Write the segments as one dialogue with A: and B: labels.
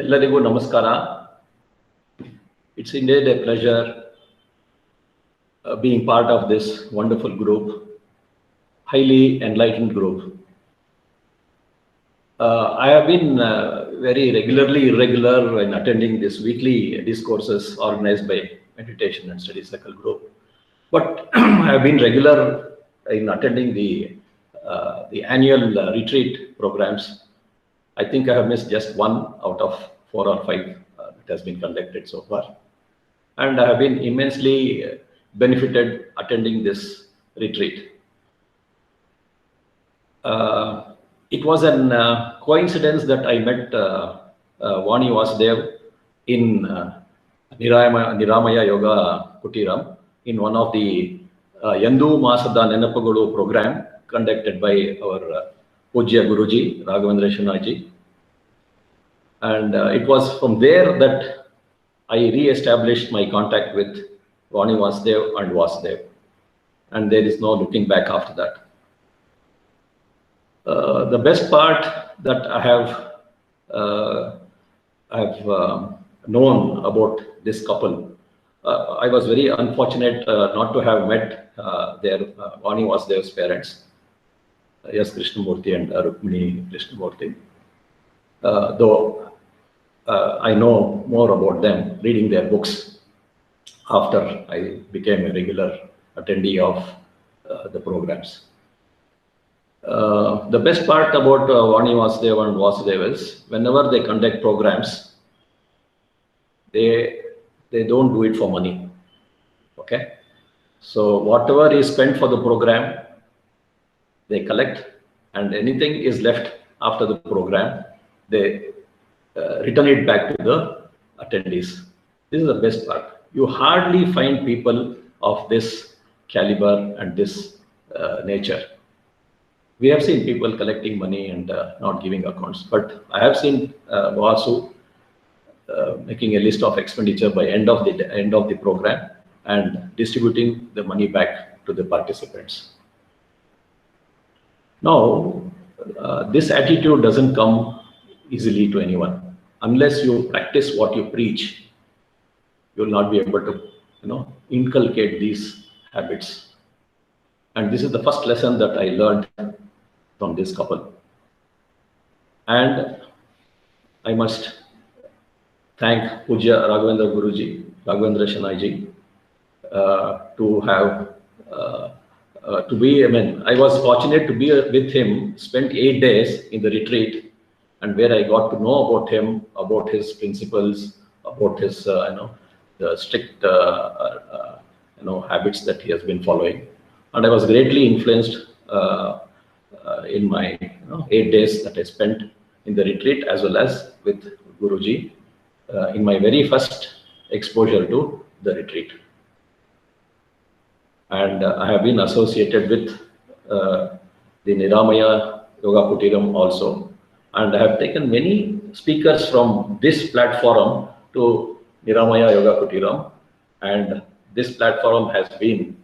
A: ಎಲ್ಲರಿಗೂ ನಮಸ್ಕಾರ. It's indeed a pleasure being part of this wonderful group, highly enlightened group. I have been very regularly irregular in attending these weekly discourses organized by Meditation and Study Circle group, but I have been regular in attending the annual retreat programs. I think I have missed just one out of 4 or 5 that has been conducted so far. And I have been immensely benefited attending this retreat. It was a coincidence that I met Vani Vasudev in Niramaya Yoga Kutiram in one of the Yandu Masada Nenapagulu program conducted by our Pujya Guruji, Raghavendra Shanaji. And it was from there that I re-established my contact with Vani Vasudev and Vasudev. And there is no looking back after that. The best part that I have known about this couple, I was very unfortunate not to have met their Vani Vasudev's parents, S. Krishnamurti and Rukmini Krishnamurti. Though I know more about them reading their books after I became a regular attendee of the programs. The best part about Vani Vasudev and Vasudev is whenever they conduct programs, they don't do it for money. Okay, so whatever is spent for the program, they collect, and anything is left after the program, they return it back to the attendees. This is the best part. You hardly find people of this caliber and this nature. We have seen people collecting money and not giving accounts, but I have seen Vasu making a list of expenditure by end of the program and distributing the money back to the participants. Now, this attitude doesn't come easily to anyone. Unless you practice what you preach, you will not be able to, inculcate these habits. And this is the first lesson that I learned from this couple. And I must thank Pujya Raghavendra Guruji, Raghavendra Shanaji, I was fortunate to be with him, spent 8 days in the retreat, and where I got to know about him, about his principles, about his, the strict, habits that he has been following. And I was greatly influenced in my 8 days that I spent in the retreat as well as with Guruji in my very first exposure to the retreat. And I have been associated with the Niramaya Yoga Kutiram also. And I have taken many speakers from this platform to Niramaya Yoga Kutiram. And this platform has been,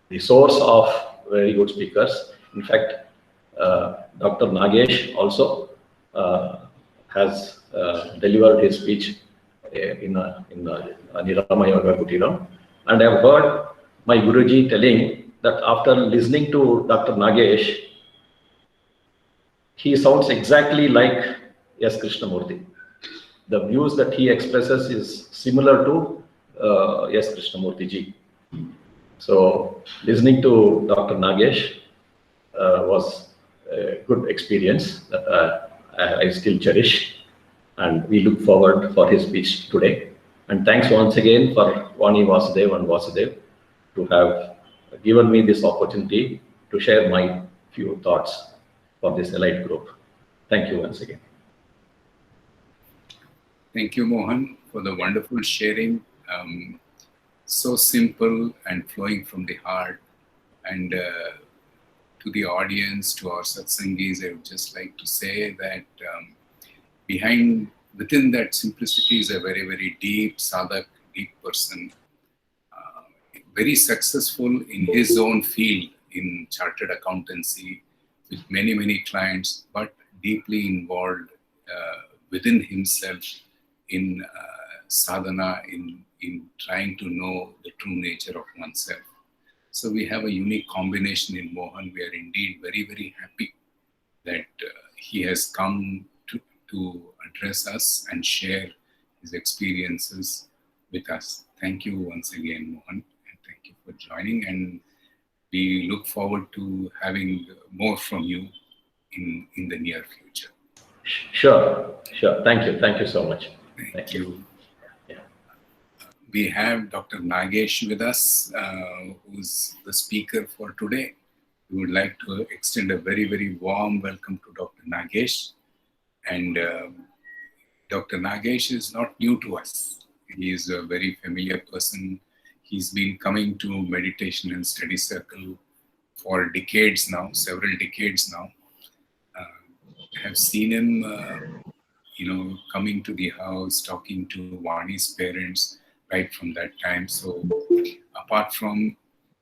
A: the source of very good speakers. In fact, Dr. Nagesh also has delivered his speech in Niramaya Yoga Kutiram. And I have heard my Guruji telling that after listening to Dr. Nagesh, he sounds exactly like S. Krishnamurti. The views that he expresses is similar to S. Krishnamurti ji. So listening to Dr. Nagesh was a good experience that I still cherish, and we look forward for his speech today. And thanks once again for Vani Vasudev and Vasudev to have given me this opportunity to share my few thoughts for this elite group. Thank you once again.
B: Thank you, Mohan, for the wonderful sharing. So simple and flowing from the heart. And to the audience, to our satsangis, I would just like to say that within that simplicity is a very, very deep sadhak, deep person, very successful in his own field in chartered accountancy with many, many clients, but deeply involved within himself in sadhana, in trying to know the true nature of oneself. So we have a unique combination in Mohan. We are indeed very, very happy that he has come to address us and share his experiences with us. Thank you once again, Mohan, and thank you for joining. And we look forward to having more from you in the near future.
A: Sure, sure. Thank you so much.
B: Thank
A: Thank you.
B: you.
A: Yeah.
B: We have Dr. Nagesh with us, who's the speaker for today. We would like to extend a very, very warm welcome to Dr. Nagesh. And Dr. Nagesh is not new to us. He is a very familiar person. He's been coming to meditation and study circle for decades now, several decades now. I have seen him, coming to the house, talking to Vani's parents right from that time. So apart from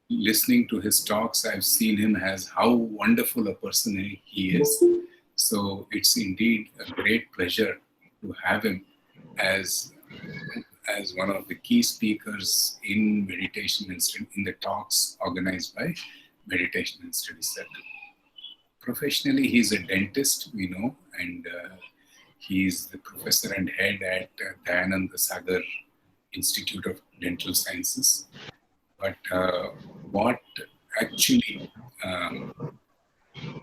B: listening to his talks, I've seen him as how wonderful a person he is. So it's indeed a great pleasure to have him as one of the key speakers in meditation and in the talks organized by Meditation and Study Circle. Professionally, he's a dentist, we know, and he's the professor and head at Dayananda Sagar Institute of Dental Sciences. But what actually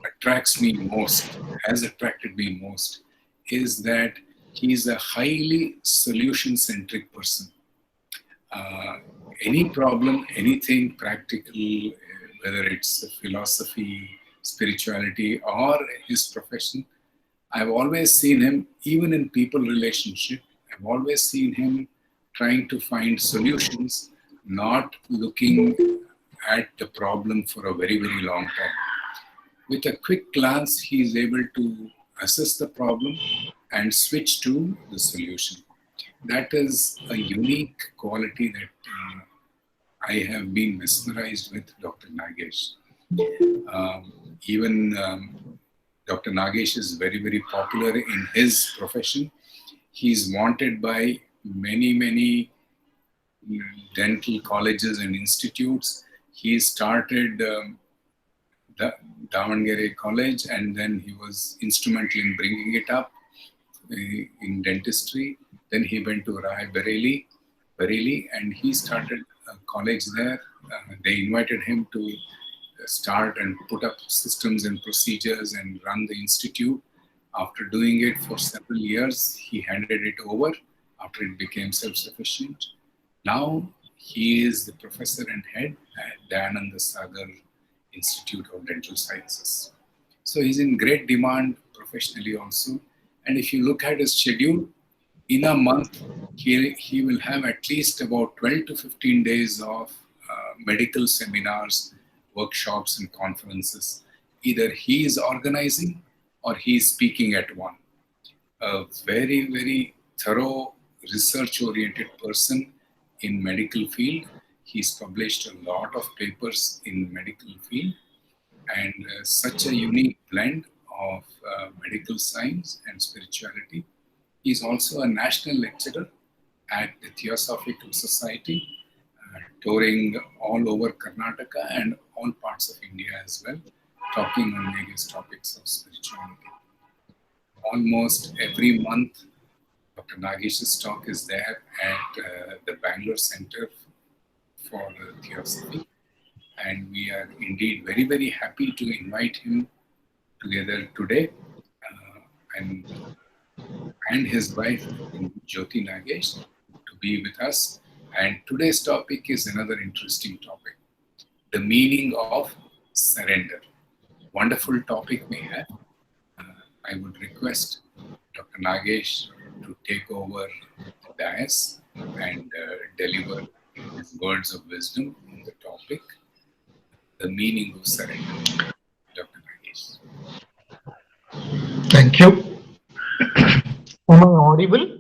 B: attracts me most, has attracted me most, is that he's a highly solution-centric person. Any problem, anything practical, whether it's philosophy, spirituality, or his profession, I've always seen him, even in people relationship, I've always seen him trying to find solutions, not looking at the problem for a very, very long time. With a quick glance, he is able to assess the problem and switch to the solution. That is a unique quality that I have been mesmerized with Dr. Nagesh. Even Dr. Nagesh is very, very popular in his profession. He's wanted by many, many dental colleges and institutes. He started the Davangere College, and then he was instrumental in bringing it up in dentistry. Then he went to Bareilly, and he started a college there. They invited him to start and put up systems and procedures and run the institute. After doing it for several years, he handed it over after it became self-sufficient. Now he is the professor and head at Dayananda Sagar Institute of Dental Sciences. So he's in great demand professionally also. And if you look at his schedule, in a month, he will have at least about 12 to 15 days of medical seminars, workshops, and conferences. Either he is organizing or he is speaking at one. A very, very thorough, research-oriented person in medical field. He's published a lot of papers in medical field, and such a unique blend of medical science and spirituality. He's also a national lecturer at the Theosophical Society, touring all over Karnataka and all parts of India as well, talking on various topics of spirituality. Almost every month, Dr. Nagesh's talk is there at the Bangalore Center for Theosophy, and we are indeed very, very happy to invite him together today, and his wife, Jyoti Nagesh, to be with us. And today's topic is another interesting topic, the meaning of surrender. Wonderful topic we have. I would request Dr. Nagesh to take over the dais and deliver his words of wisdom on the topic, the meaning of surrender. Dr. Nagesh.
C: Thank you. Am I audible?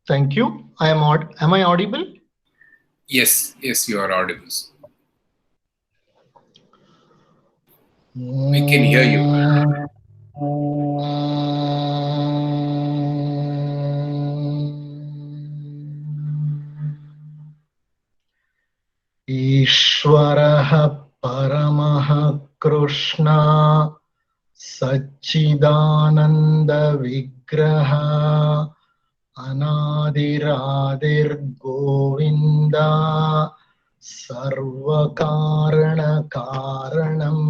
C: Thank you. Am I audible?
B: Yes, you are audible. We can hear you.
C: ईश्वरः परमः कृष्णा सच्चिदानन्दविग्रह अनादिरादिर्गोविन्द सर्वकारणकारणम्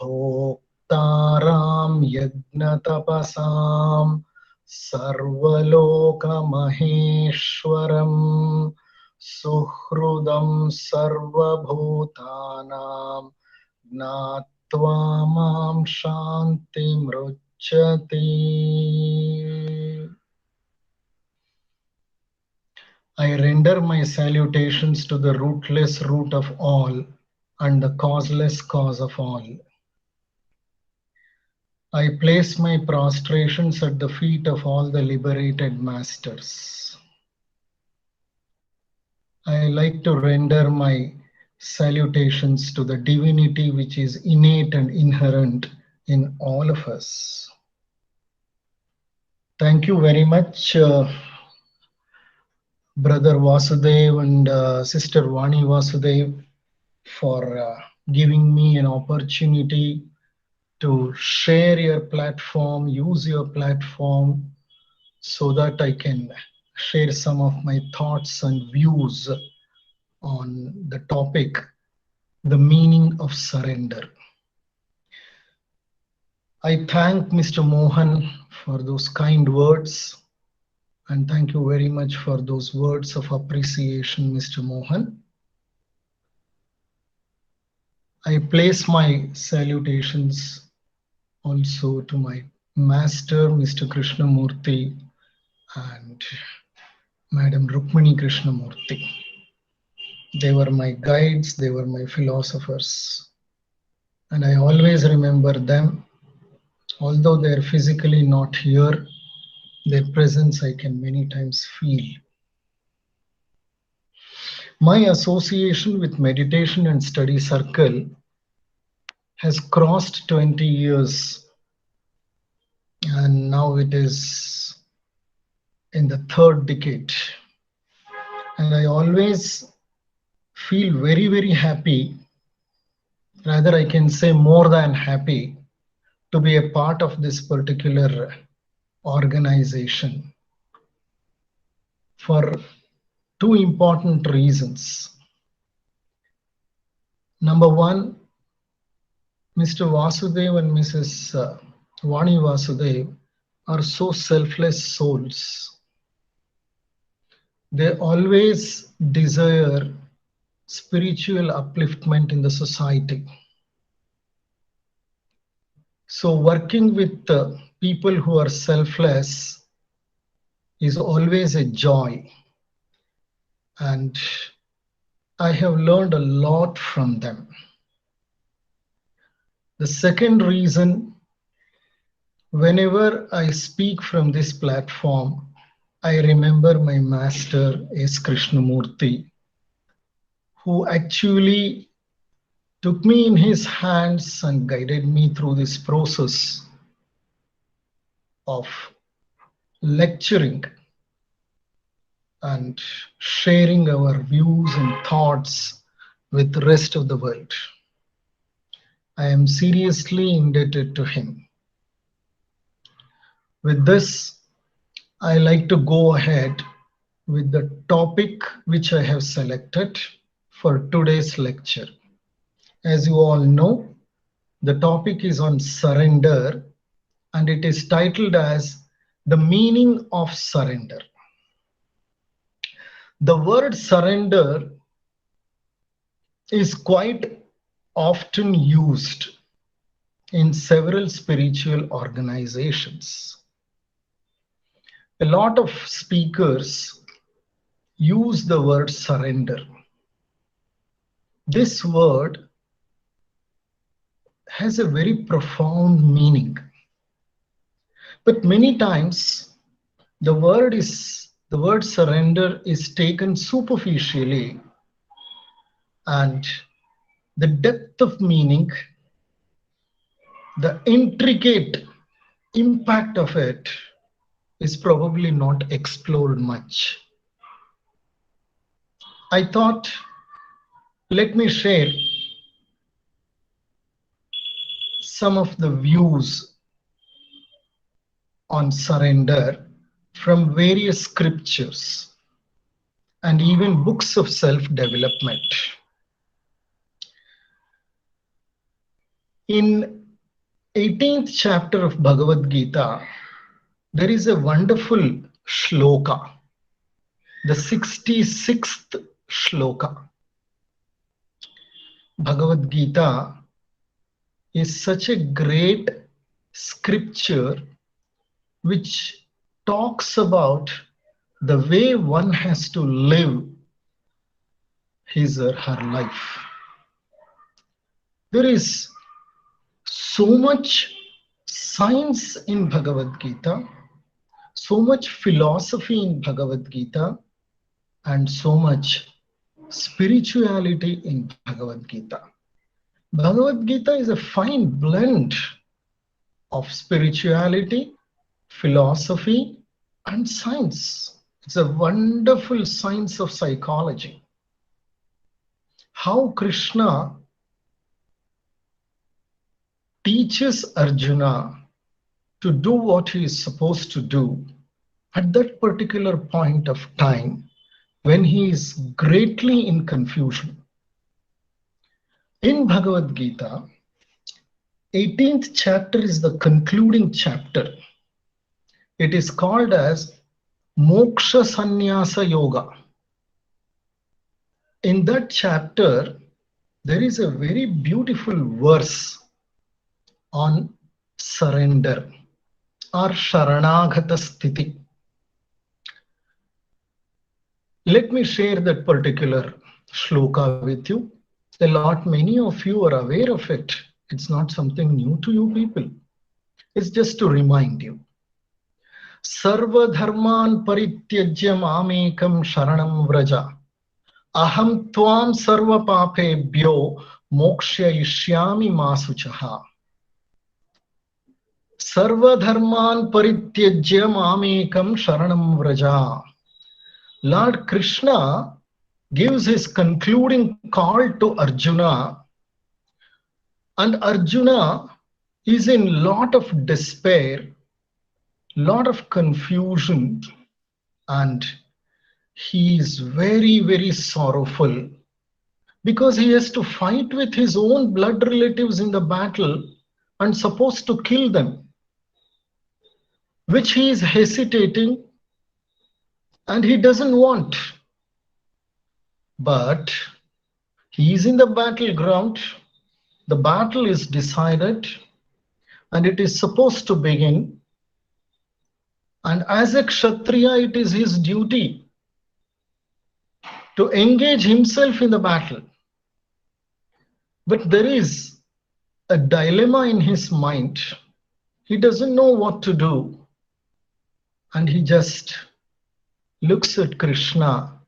C: भोक्तारां यज्ञतपसां सर्वलोकमहेश्वरम् सुहृदं सर्वभूतानां ज्ञात्वा मां शान्तिमृच्छति. I render my salutations to the rootless root of all and the causeless cause of all. I place my prostrations at the feet of all the liberated masters. I like to render my salutations to the divinity which is innate and inherent in all of us. Thank you very much, Brother Vasudev and Sister Vani Vasudev, for giving me an opportunity to share your platform, use your platform, so that I can share some of my thoughts and views on the topic, the meaning of surrender. I thank Mr. Mohan for those kind words, and thank you very much for those words of appreciation, Mr. Mohan. I place my salutations also to my master, Mr. Krishnamurti, and Madam Rukmini Krishnamurti. They were my guides, they were my philosophers. And I always remember them. Although they are physically not here, their presence I can many times feel. My association with Meditation and Study Circle has crossed 20 years, and now it is in the third decade. And I always feel very, very happy, rather I can say more than happy, to be a part of this particular organization for two important reasons. Number one, Mr. Vasudev and Mrs. Vani Vasudev are so selfless souls. They always desire spiritual upliftment in the society. So working with people who are selfless is always a joy. And I have learned a lot from them. The second reason, whenever I speak from this platform, I remember my master S. Krishnamurti, who actually took me in his hands and guided me through this process of lecturing and sharing our views and thoughts with the rest of the world. I am seriously indebted to him. With this, I like to go ahead with the topic which I have selected for today's lecture. As you all know, the topic is on surrender, and it is titled as The Meaning of Surrender. The word surrender is quite often used in several spiritual organizations. A lot of speakers use the word surrender. This word has a very profound meaning. But many times the word surrender is taken superficially, and the depth of meaning the intricate impact of it is probably not explored much. I thought, let me share some of the views on surrender from various scriptures and even books of self-development. In 18th chapter of Bhagavad Gita, there is a wonderful shloka, the 66th shloka. Bhagavad Gita is such a great scripture which talks about the way one has to live his or her life. There is so much science in Bhagavad Gita, so much philosophy in Bhagavad Gita, and so much spirituality in Bhagavad Gita. Bhagavad Gita is a fine blend of spirituality, philosophy, and science. It's a wonderful science of psychology. How Krishna teaches Arjuna to do what he is supposed to do at that particular point of time when he is greatly in confusion. In Bhagavad Gita, 18th chapter is the concluding chapter. It is called as Moksha Sannyasa Yoga. In that chapter, there is a very beautiful verse on surrender or Sharanagata Sthiti. Let me share that particular shloka with you. Many of you are aware of it. It's not something new to you people. It's just to remind you. Sarva dharman parityajya mamekam sharanam vraja. Aham tvam sarva papebhyo mokshayishyami masuchaha. Sarva dharman parityajya mamekam sharanam vraja. Lord Krishna gives his concluding call to Arjuna, and Arjuna is in lot of despair, lot of confusion, and he is very, very sorrowful because he has to fight with his own blood relatives in the battle and supposed to kill them, which he is hesitating and he doesn't want. But he is in the battleground, the battle is decided, and it is supposed to begin. And as a Kshatriya, it is his duty to engage himself in the battle. But there is a dilemma in his mind. He doesn't know what to do. And he just looks at Krishna,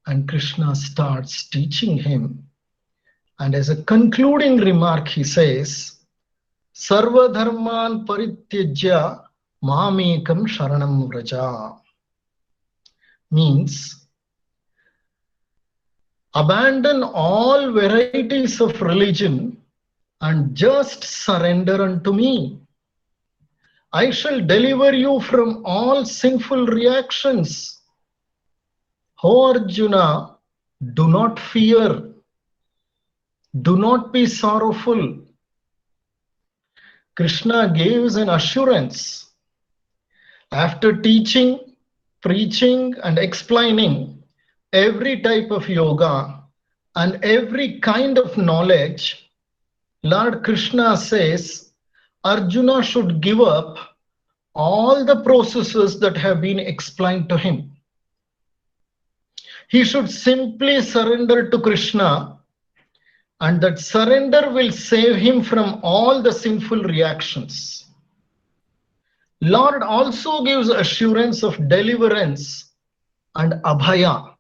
C: and Krishna starts teaching him. And as a concluding remark, he says, Sarva dharman parityajya mamekam sharanam vraja. Means, abandon all varieties of religion and just surrender unto me. I shall deliver you from all sinful reactions. O Arjuna, do not fear. Do not be sorrowful. Krishna gives an assurance. After teaching, preaching, and explaining every type of yoga and every kind of knowledge, Lord Krishna says Arjuna should give up all the processes that have been explained to him. He should simply surrender to Krishna, and that surrender will save him from all the sinful reactions. Lord also gives assurance of deliverance and abhaya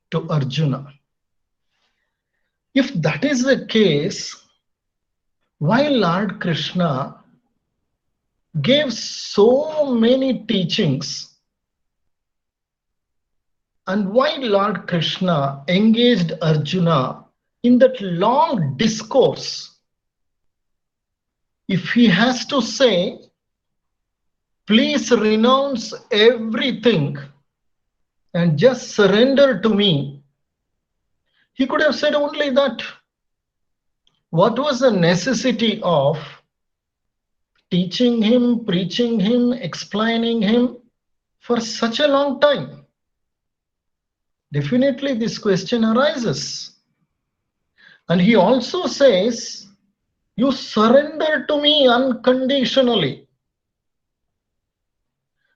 C: to Arjuna. If that is the case, why Lord Krishna gave so many teachings and why Lord Krishna engaged Arjuna in that long discourse. If he has to say, please renounce everything and just surrender to me, he could have said only that. What was the necessity of teaching him, preaching him, explaining him for such a long time? Definitely this question arises. And he also says, you surrender to me unconditionally.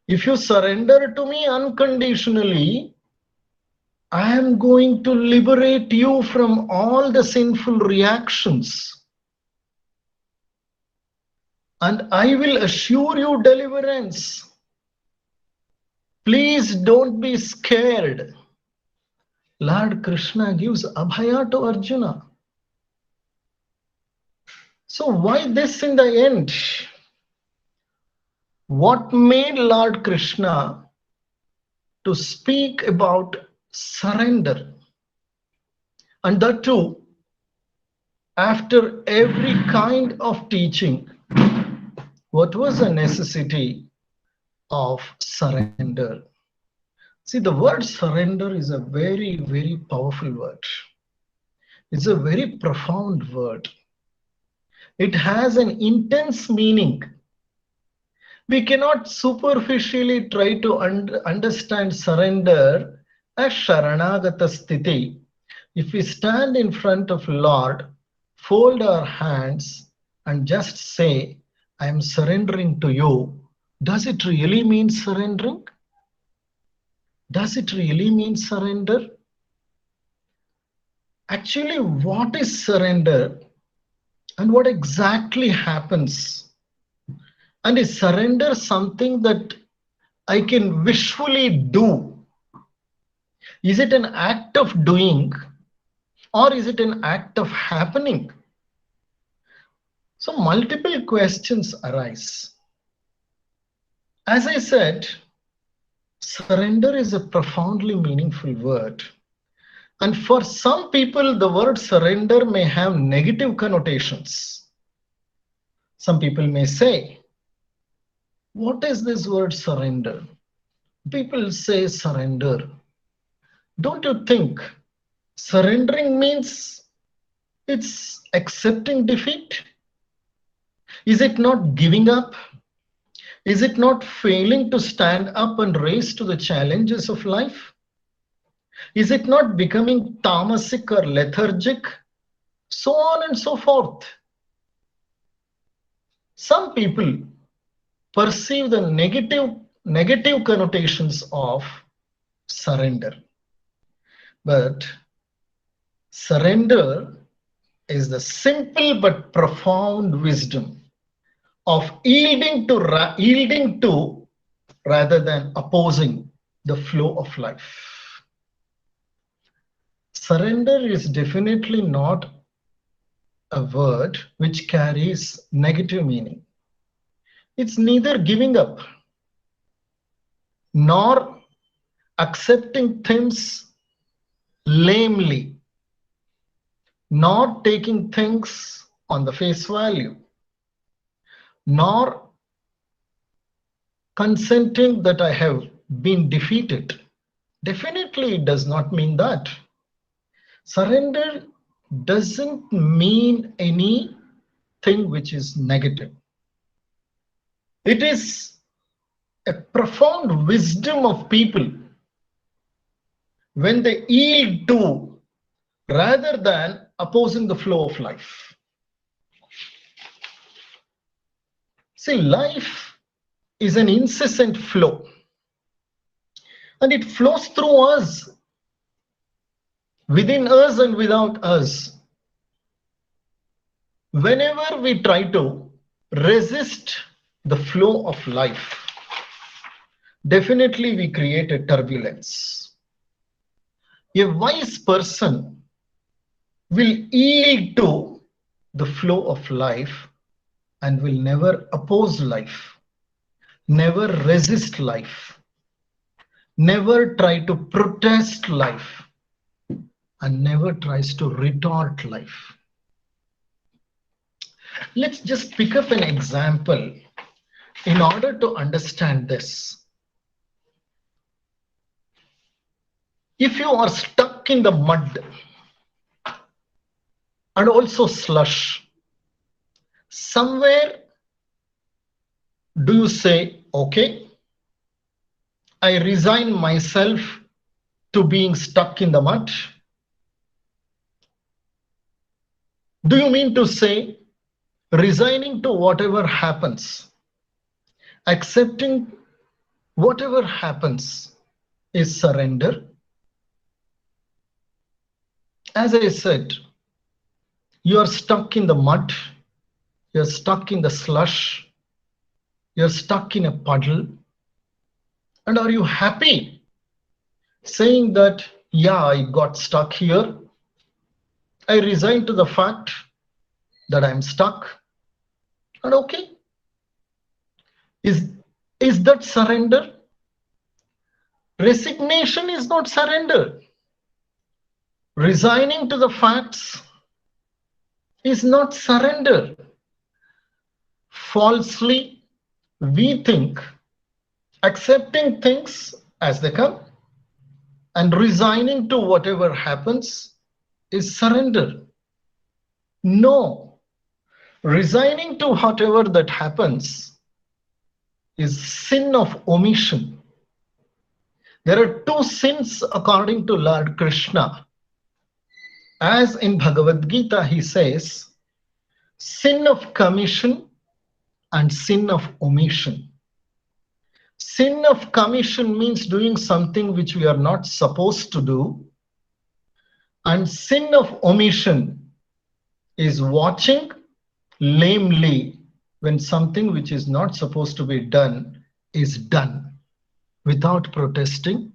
C: If you surrender to me unconditionally, I am going to liberate you from all the sinful reactions. And I will assure you deliverance. Please don't be scared. Lord Krishna gives abhaya to Arjuna. So why this in the end? What made Lord Krishna to speak about surrender? And that too, after every kind of teaching, what was the necessity of surrender? See, the word surrender is a very, very powerful word. It's a very profound word. It has an intense meaning. We cannot superficially try to understand surrender as Sharanagata Sthiti. If we stand in front of Lord, fold our hands and just say, I am surrendering to you, does it really mean surrendering? Does it really mean surrender? Actually, what is surrender and what exactly happens? And is surrender something that I can wishfully do? Is it an act of doing or is it an act of happening? So multiple questions arise. As I said, surrender is a profoundly meaningful word. And for some people, the word surrender may have negative connotations. Some people may say, what is this word surrender? People say surrender. Don't you think surrendering means it's accepting defeat? Is it not giving up? Is it not failing to stand up and raise to the challenges of life? Is it not becoming tamasic or lethargic? So on and so forth. Some people perceive the negative connotations of surrender. But surrender is the simple but profound wisdom of yielding to rather than opposing the flow of life. Surrender is definitely not a word which carries negative meaning. It's neither giving up nor accepting things lamely, nor taking things on the face value, nor consenting that I have been defeated. Definitely it does not mean that. Surrender doesn't mean anything which is negative. It is a profound wisdom of people when they yield to rather than opposing the flow of life. See, life is an incessant flow and it flows through us, within us and without us. Whenever we try to resist the flow of life, definitely we create a turbulence. A wise person will yield to the flow of life and will never oppose life, never resist life, never try to protest life, and never tries to retort life. Let's just pick up an example in order to understand this. If you are stuck in the mud and also slush, somewhere do you say, okay, I resign myself to being stuck in the mud? Do you mean to say resigning to whatever happens, accepting whatever happens is surrender? As I said, you are stuck in the mud, you're stuck in the slush, you're stuck in a puddle. And are you happy saying that, yeah, I got stuck here? I resign to the fact that I'm stuck. And okay, is that surrender? Resignation is not surrender. Resigning to the facts is not surrender. Falsely, we think accepting things as they come and resigning to whatever happens is surrender. No, resigning to whatever that happens is sin of omission. There are two sins according to Lord Krishna. As in Bhagavad Gita, he says, sin of commission and sin of omission. Sin of commission means doing something which we are not supposed to do. And sin of omission is watching lamely when something which is not supposed to be done is done without protesting,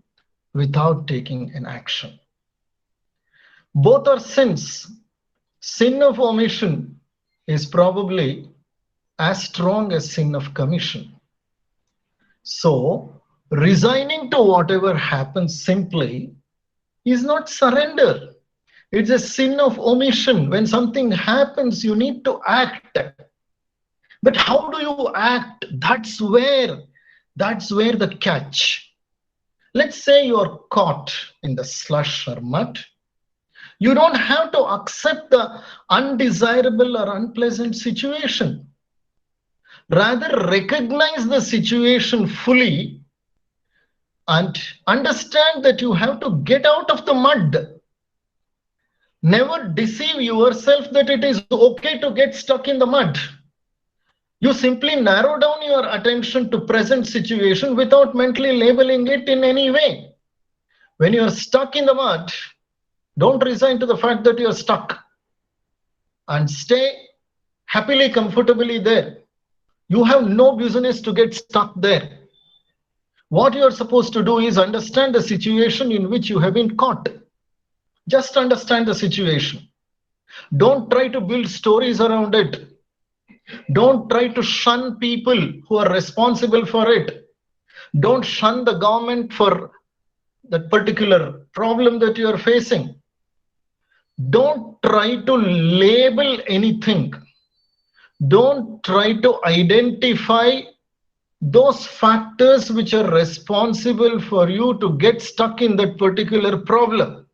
C: without taking an action. Both are sins. Sin of omission is probably as strong as sin of commission. So, resigning to whatever happens simply is not surrender. It's a sin of omission. When something happens, you need to act. But how do you act? That's where the catch. Let's say you're caught in the slush or mud. You don't have to accept the undesirable or unpleasant situation. Rather, recognize the situation fully and understand that you have to get out of the mud. Never deceive yourself that it is okay to get stuck in the mud. You simply narrow down your attention to present situation without mentally labeling it in any way. When you are stuck in the mud, don't resign to the fact that you are stuck and stay happily, comfortably there. You have no business to get stuck there. What you are supposed to do is understand the situation in which you have been caught. Just understand the situation. Don't try to build stories around it. Don't try to shun people who are responsible for it. Don't shun the government for that particular problem that you are facing. Don't try to label anything. Don't try to identify those factors which are responsible for you to get stuck in that particular problem.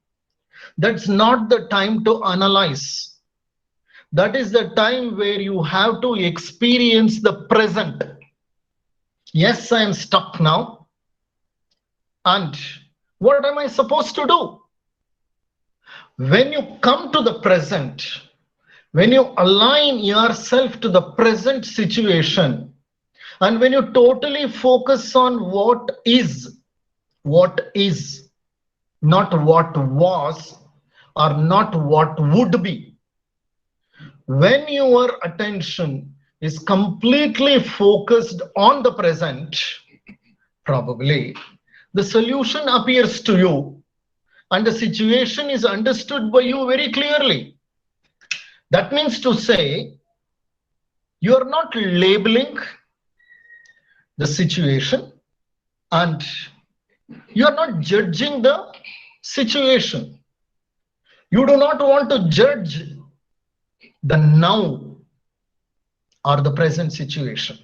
C: That's not the time to analyze. That is the time where you have to experience the present. Yes, I am stuck now. And what am I supposed to do? When you come to the present, when you align yourself to the present situation, and when you totally focus on what is, not what was, or not what would be. When your attention is completely focused on the present, probably the solution appears to you and the situation is understood by you very clearly. That means to say, you are not labeling the situation and you are not judging the situation. You do not want to judge the now or the present situation.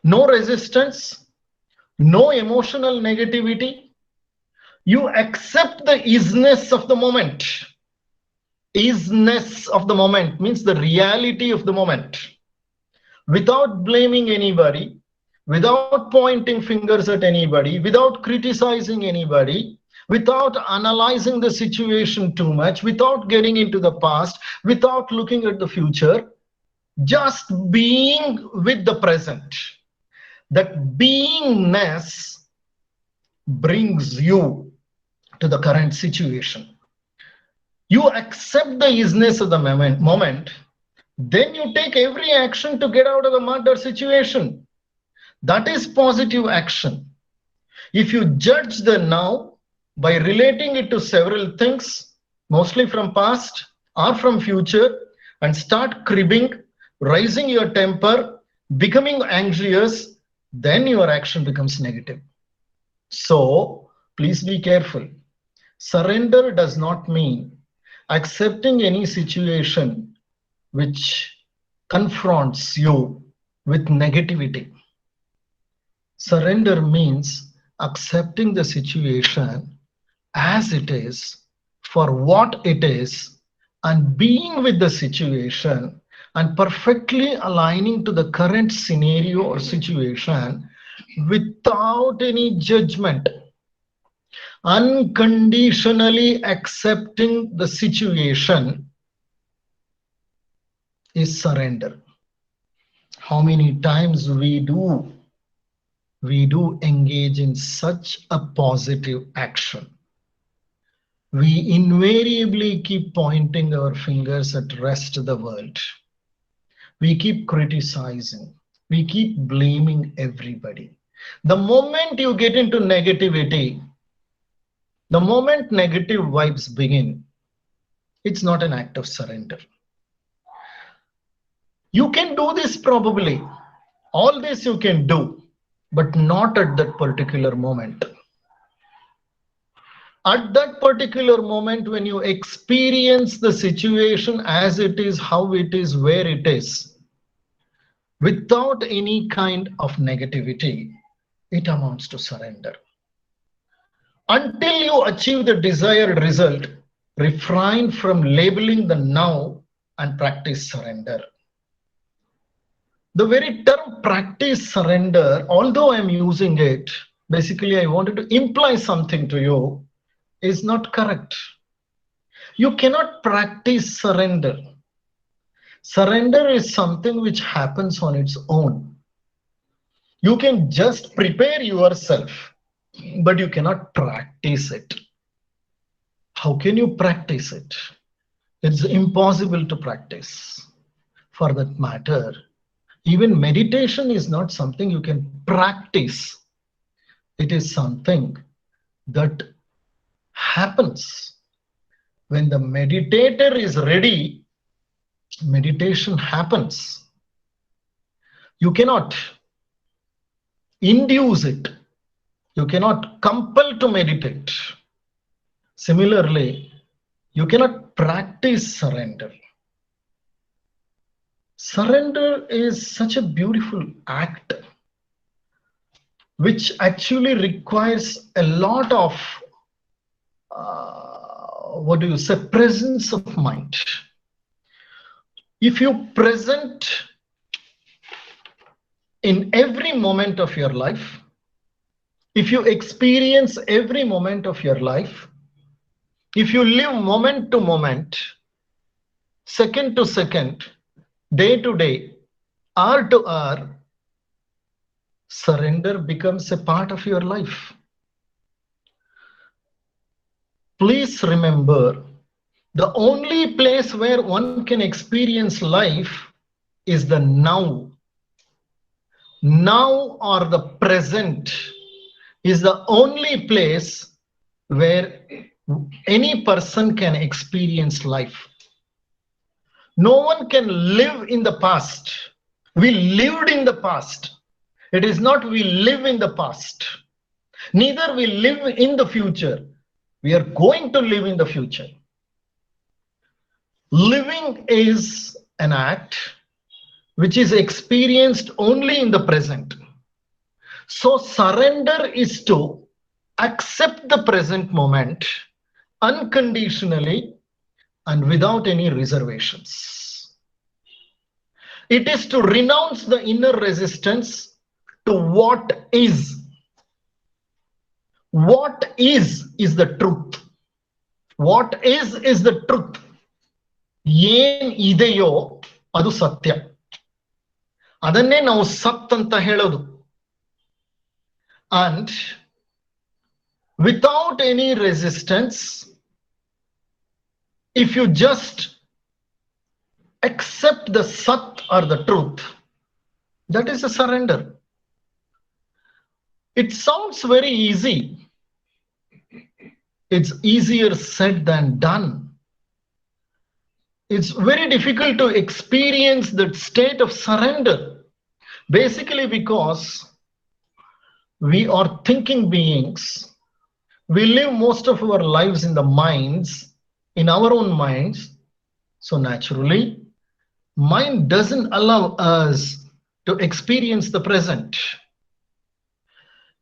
C: No resistance, no emotional negativity. You accept the isness of the moment. Isness of the moment means the reality of the moment. Without blaming anybody, without pointing fingers at anybody, without criticizing anybody, without analyzing the situation too much, without getting into the past, without looking at the future, just being with the present. That beingness brings you to the current situation. You accept the isness of the moment, then you take every action to get out of the mud or situation. That is positive action. If you judge the now by relating it to several things, mostly from past or from future, and start cribbing, raising your temper, becoming anxious, then your action becomes negative. So please be careful. Surrender does not mean accepting any situation which confronts you with negativity. Surrender means accepting the situation as it is, for what it is, and being with the situation and perfectly aligning to the current scenario or situation without any judgment. Unconditionally accepting the situation is surrender. How many times we do engage in such a positive action? We invariably keep pointing our fingers at the rest of the world. We keep criticizing. We keep blaming everybody. The moment you get into negativity, the moment negative vibes begin, it's not an act of surrender. You can do this probably. All this you can do, but not at that particular moment. At that particular moment, when you experience the situation as it is, how it is, where it is, without any kind of negativity, it amounts to surrender. Until you achieve the desired result, refrain from labeling the now and practice surrender. The very term practice surrender, although I'm using it, basically I wanted to imply something to you, is not correct. You cannot practice surrender. Surrender is something which happens on its own. You can just prepare yourself, but you cannot practice it. How can you practice it? It's impossible to practice. For that matter, even meditation is not something you can practice. It is something that happens. When the meditator is ready, meditation happens. You cannot induce it. You cannot compel to meditate. Similarly, you cannot practice surrender. Surrender is such a beautiful act which actually requires a lot of presence of mind. If you present in every moment of your life, if you experience every moment of your life, if you live moment to moment, second to second, day to day, hour to hour, surrender becomes a part of your life. Please remember, the only place where one can experience life is the now. Now or the present is the only place where any person can experience life. No one can live in the past. We lived in the past. It is not we live in the past. Neither we live in the future. We are going to live in the future. Living is an act which is experienced only in the present. So surrender is to accept the present moment unconditionally and without any reservations. It is to renounce the inner resistance to what is. What is the truth. What is the truth. ಏನ್ ಇದೆಯೋ ಅದು ಸತ್ಯ. ಅದನ್ನೇ ನಾವು ಸತ್ ಅಂತ ಹೇಳೋದು. And without any resistance, if you just accept the sat or the truth, that is a surrender. It sounds very easy. It's easier said than done. It's very difficult to experience that state of surrender, basically because we are thinking beings. We live most of our lives in the minds, in our own minds. So naturally, mind doesn't allow us to experience the present.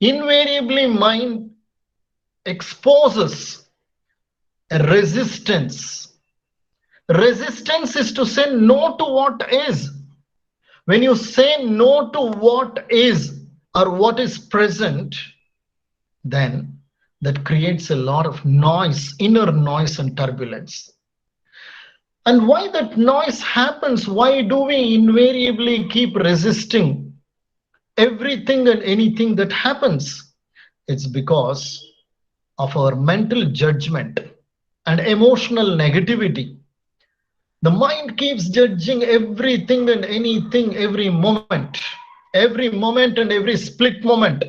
C: Invariably, mind exposes a resistance. Resistance is to say no to what is. When you say no to what is or what is present, then that creates a lot of noise, inner noise and turbulence. And why that noise happens? Why do we invariably keep resisting everything and anything that happens? It's because of our mental judgment and emotional negativity. The mind keeps judging everything and anything every moment and every split moment.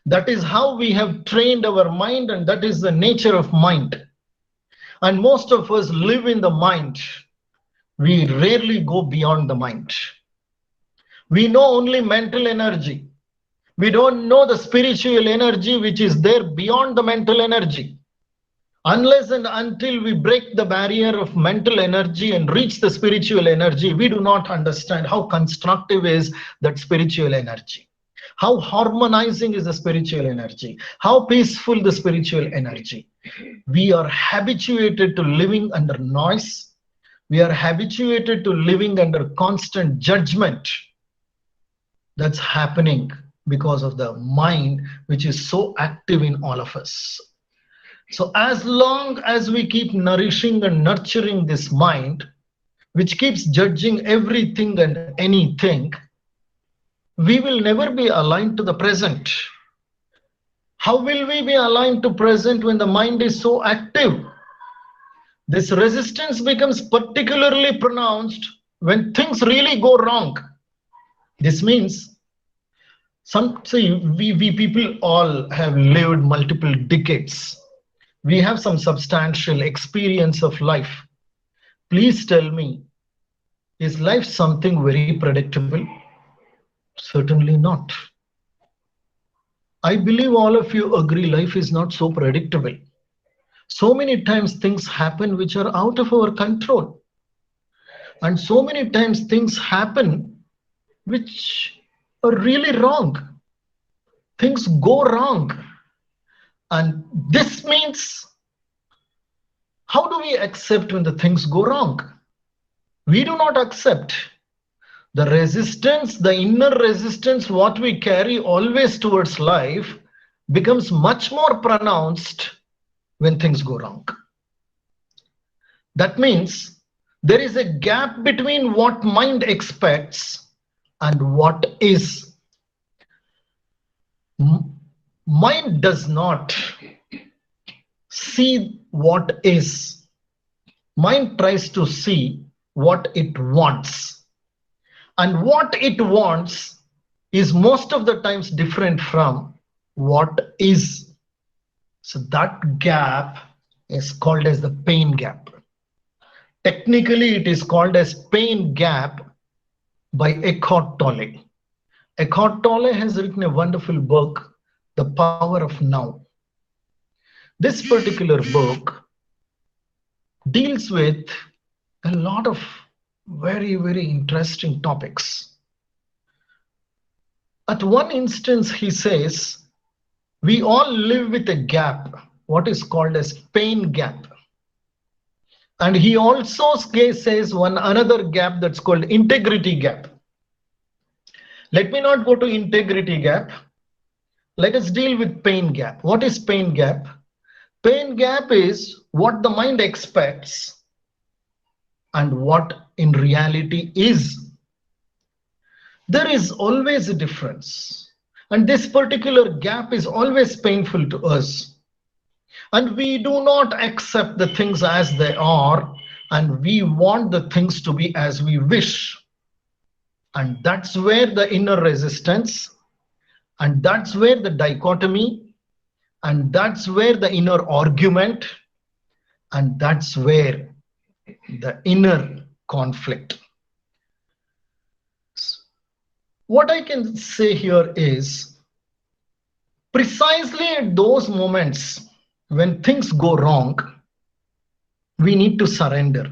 C: That is how we have trained our mind, and that is the nature of mind. And most of us live in the mind. We rarely go beyond the mind. We know only mental energy. We don't know the spiritual energy which is there beyond the mental energy. Unless and until we break the barrier of mental energy and reach the spiritual energy, we do not understand how constructive is that spiritual energy, how harmonizing is the spiritual energy, how peaceful the spiritual energy. We are habituated to living under noise. We are habituated to living under constant judgment. That's happening because of the mind, which is so active in all of us. So as long as we keep nourishing and nurturing this mind, which keeps judging everything and anything, we will never be aligned to the present. How will we be aligned to present when the mind is so active? This resistance becomes particularly pronounced when things really go wrong. This means we people all have lived multiple decades. We have some substantial experience of life. Please tell me, is life something very predictable? Certainly not. I believe all of you agree life is not so predictable. So many times things happen which are out of our control. And so many times things happen which are really wrong. Things go wrong. And this means, how do we accept when the things go wrong? We do not accept. The resistance, the inner resistance, what we carry always towards life becomes much more pronounced when things go wrong. That means there is a gap between what mind expects and what is. Mind does not see what is. Mind tries to see what it wants. And what it wants is most of the times different from what is. So that gap is called as the pain gap. Technically, it is called as pain gap by Eckhart Tolle. Eckhart Tolle has written a wonderful book, The Power of Now. This particular book deals with a lot of very, very interesting topics. At one instance, he says, we all live with a gap, what is called as pain gap. And he also says one another gap that's called integrity gap. Let me not go to integrity gap. Let us deal with pain gap. What is pain gap? Pain gap is what the mind expects and what in reality is. There is always a difference. And this particular gap is always painful to us. And we do not accept the things as they are, and we want the things to be as we wish. And that's where the inner resistance, and that's where the dichotomy, and that's where the inner argument, and that's where the inner conflict. What I can say here is precisely at those moments when things go wrong, we need to surrender.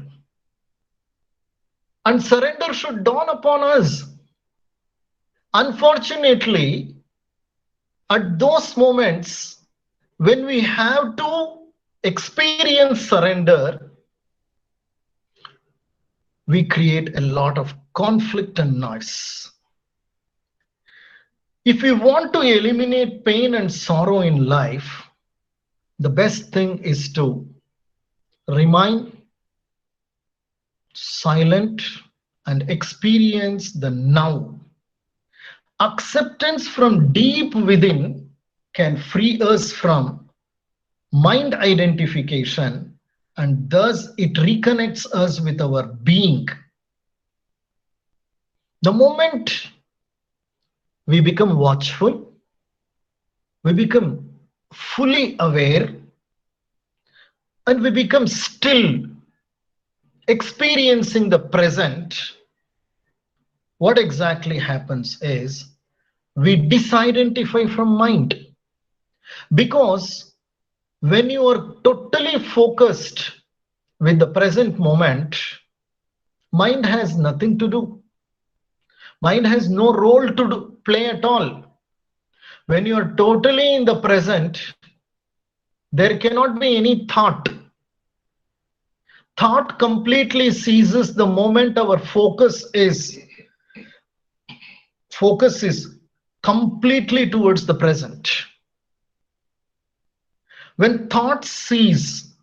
C: And surrender should dawn upon us. Unfortunately, at those moments when we have to experience surrender, we create a lot of conflict and noise. If we want to eliminate pain and sorrow in life, the best thing is to remain silent and experience the now. Acceptance from deep within can free us from mind identification, and thus it reconnects us with our being. The moment we become watchful, we become fully aware, and we become still, experiencing the present, what exactly happens is we disidentify from mind. Because when you are totally focused with the present moment, mind has nothing to do. Mind has no role to play at all. When you are totally in the present, there cannot be any thought. Thought completely ceases the moment our focus is completely towards the present. When thoughts cease,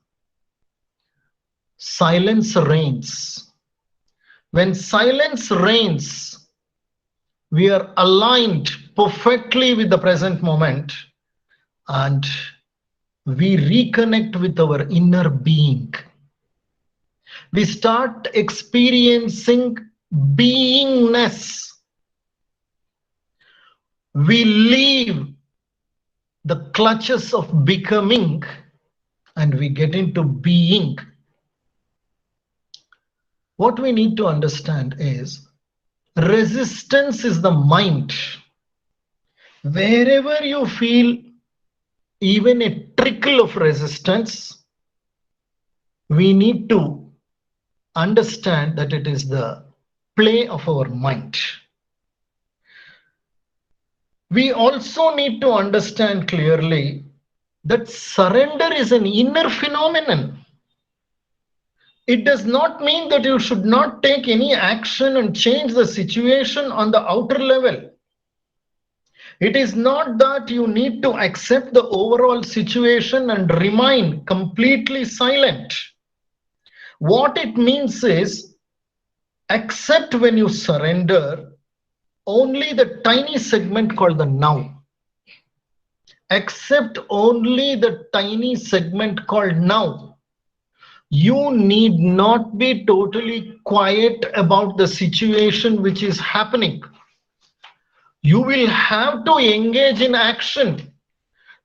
C: silence reigns. When silence reigns, we are aligned perfectly with the present moment, and we reconnect with our inner being. We start experiencing beingness. We leave the clutches of becoming and we get into being. What we need to understand is resistance is the mind. Wherever you feel even a trickle of resistance, we need to understand that it is the play of our mind. We also need to understand clearly that surrender is an inner phenomenon. It does not mean that you should not take any action and change the situation on the outer level. It is not that you need to accept the overall situation and remain completely silent. What it means is accept when you surrender only the tiny segment called the now. Accept only the tiny segment called now. You need not be totally quiet about the situation which is happening. You will have to engage in action.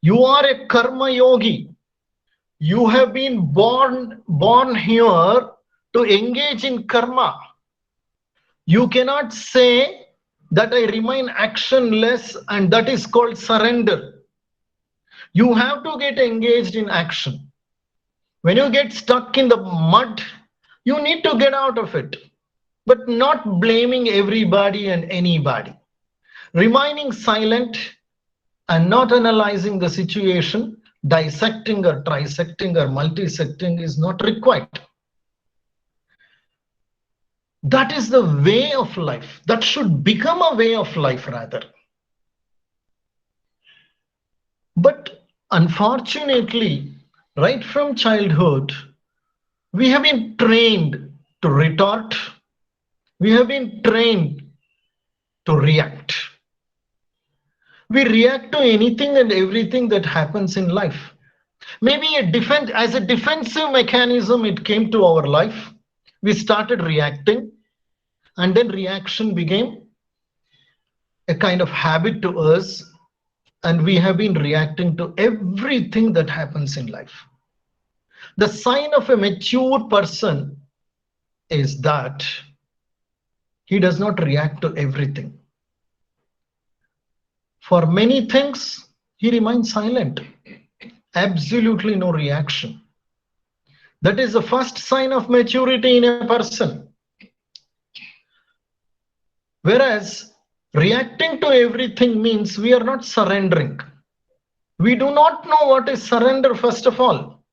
C: You are a karma yogi. You have been born here to engage in karma. You cannot say that I remain actionless and that is called surrender. You have to get engaged in action. When you get stuck in the mud, you need to get out of it, but not blaming everybody and anybody. Remaining silent and not analyzing the situation, dissecting or trisecting or multisecting is not required. That is the way of life. That should become a way of life rather. But unfortunately, right from childhood, we have been trained to retort. We have been trained to react. We react to anything and everything that happens in life. Maybe as a defensive mechanism, it came to our life. We started reacting, and then reaction became a kind of habit to us, and we have been reacting to everything that happens in life. The sign of a mature person is that he does not react to everything. For many things, he remains silent. Absolutely no reaction. That is the first sign of maturity in a person. Whereas reacting to everything means we are not surrendering. We do not know what is surrender, first of all.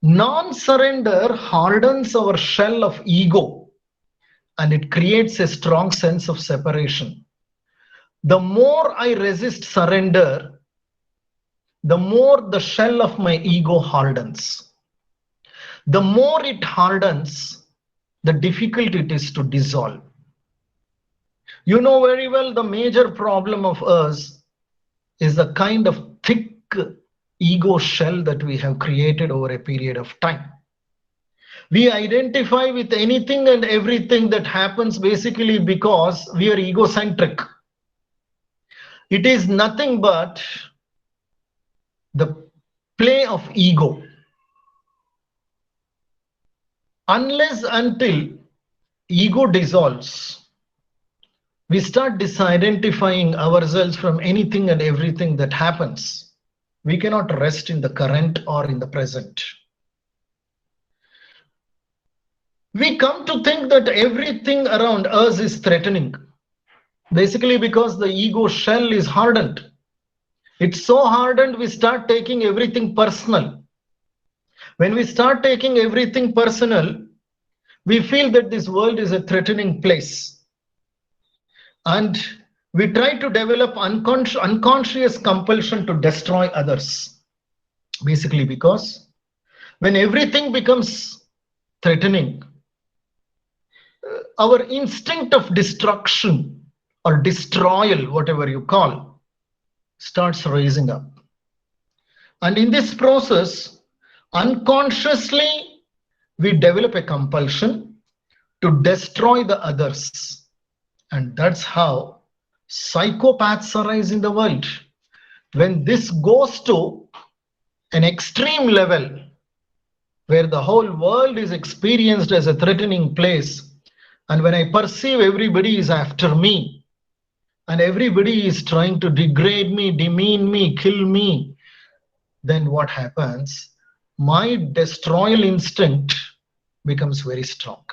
C: Non-surrender hardens our shell of ego and it creates a strong sense of separation. The more I resist surrender, the more the shell of my ego hardens. The more it hardens, the difficult it is to dissolve. You know very well the major problem of us is the kind of thick ego shell that we have created over a period of time. We identify with anything and everything that happens basically because we are egocentric. It is nothing but the play of ego. Unless until ego dissolves, we start disidentifying ourselves from anything and everything that happens. We cannot rest in the current or in the present. We come to think that everything around us is threatening, basically because the ego shell is hardened. It's so hardened, we start taking everything personal. When we start taking everything personal, we feel that this world is a threatening place. And we try to develop unconscious compulsion to destroy others. Basically because when everything becomes threatening, our instinct of destruction or destroyal, whatever you call, starts rising up. And in this process, unconsciously, we develop a compulsion to destroy the others. And that's how psychopaths arise in the world. When this goes to an extreme level, where the whole world is experienced as a threatening place, and when I perceive everybody is after me, and everybody is trying to degrade me, demean me, kill me, then what happens? My destroyal instinct becomes very strong.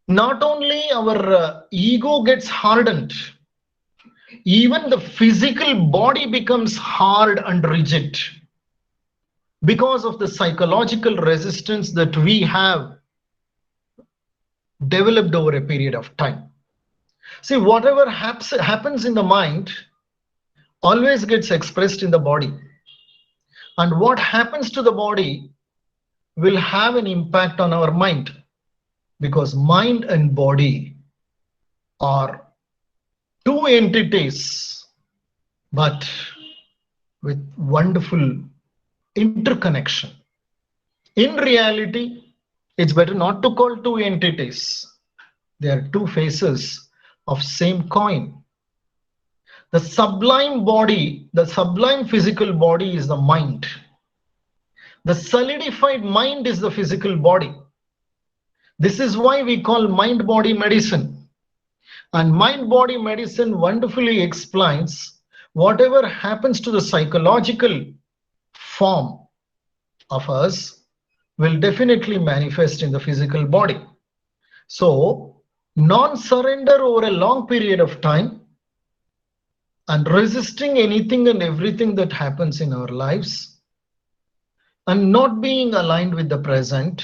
C: Not only our ego gets hardened, even the physical body becomes hard and rigid because of the psychological resistance that we have developed over a period of time. See, whatever happens in the mind always gets expressed in the body. And what happens to the body will have an impact on our mind, because mind and body are two entities, but with wonderful interconnection. In reality, it's better not to call two entities. They are two faces of same coin. The sublime body, the sublime physical body is the mind. The solidified mind is the physical body. This is why we call mind-body medicine. And mind-body medicine wonderfully explains whatever happens to the psychological form of us will definitely manifest in the physical body. So, non-surrender over a long period of time and resisting anything and everything that happens in our lives and not being aligned with the present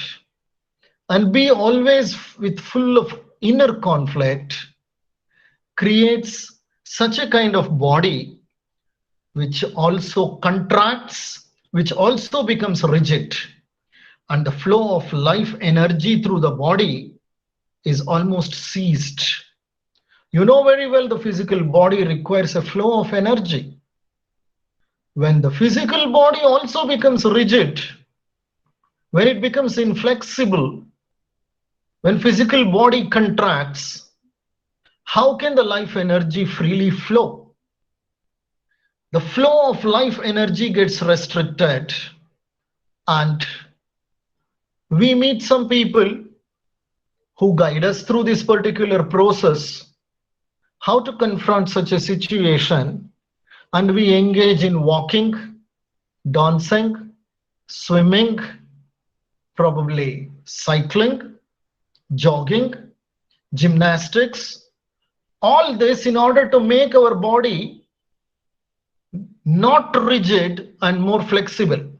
C: and be always with full of inner conflict creates such a kind of body which also contracts, which also becomes rigid, and the flow of life energy through the body is almost ceased. You know very well the physical body requires a flow of energy. When the physical body also becomes rigid, when it becomes inflexible, when physical body contracts, how can the life energy freely flow? The flow of life energy gets restricted, and we meet some people who guide us through this particular process, how to confront such a situation, and we engage in walking, dancing, swimming, probably cycling, jogging, gymnastics, all this in order to make our body not rigid and more flexible.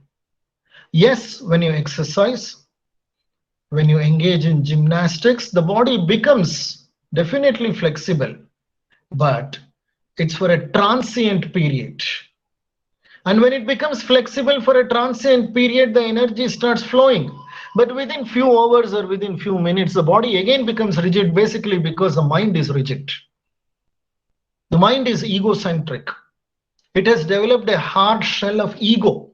C: Yes, when you exercise, when you engage in gymnastics, the body becomes definitely flexible, but it's for a transient period. And when it becomes flexible for a transient period, the energy starts flowing. But within few hours or within few minutes, the body again becomes rigid, basically because the mind is rigid. The mind is egocentric. It has developed a hard shell of ego.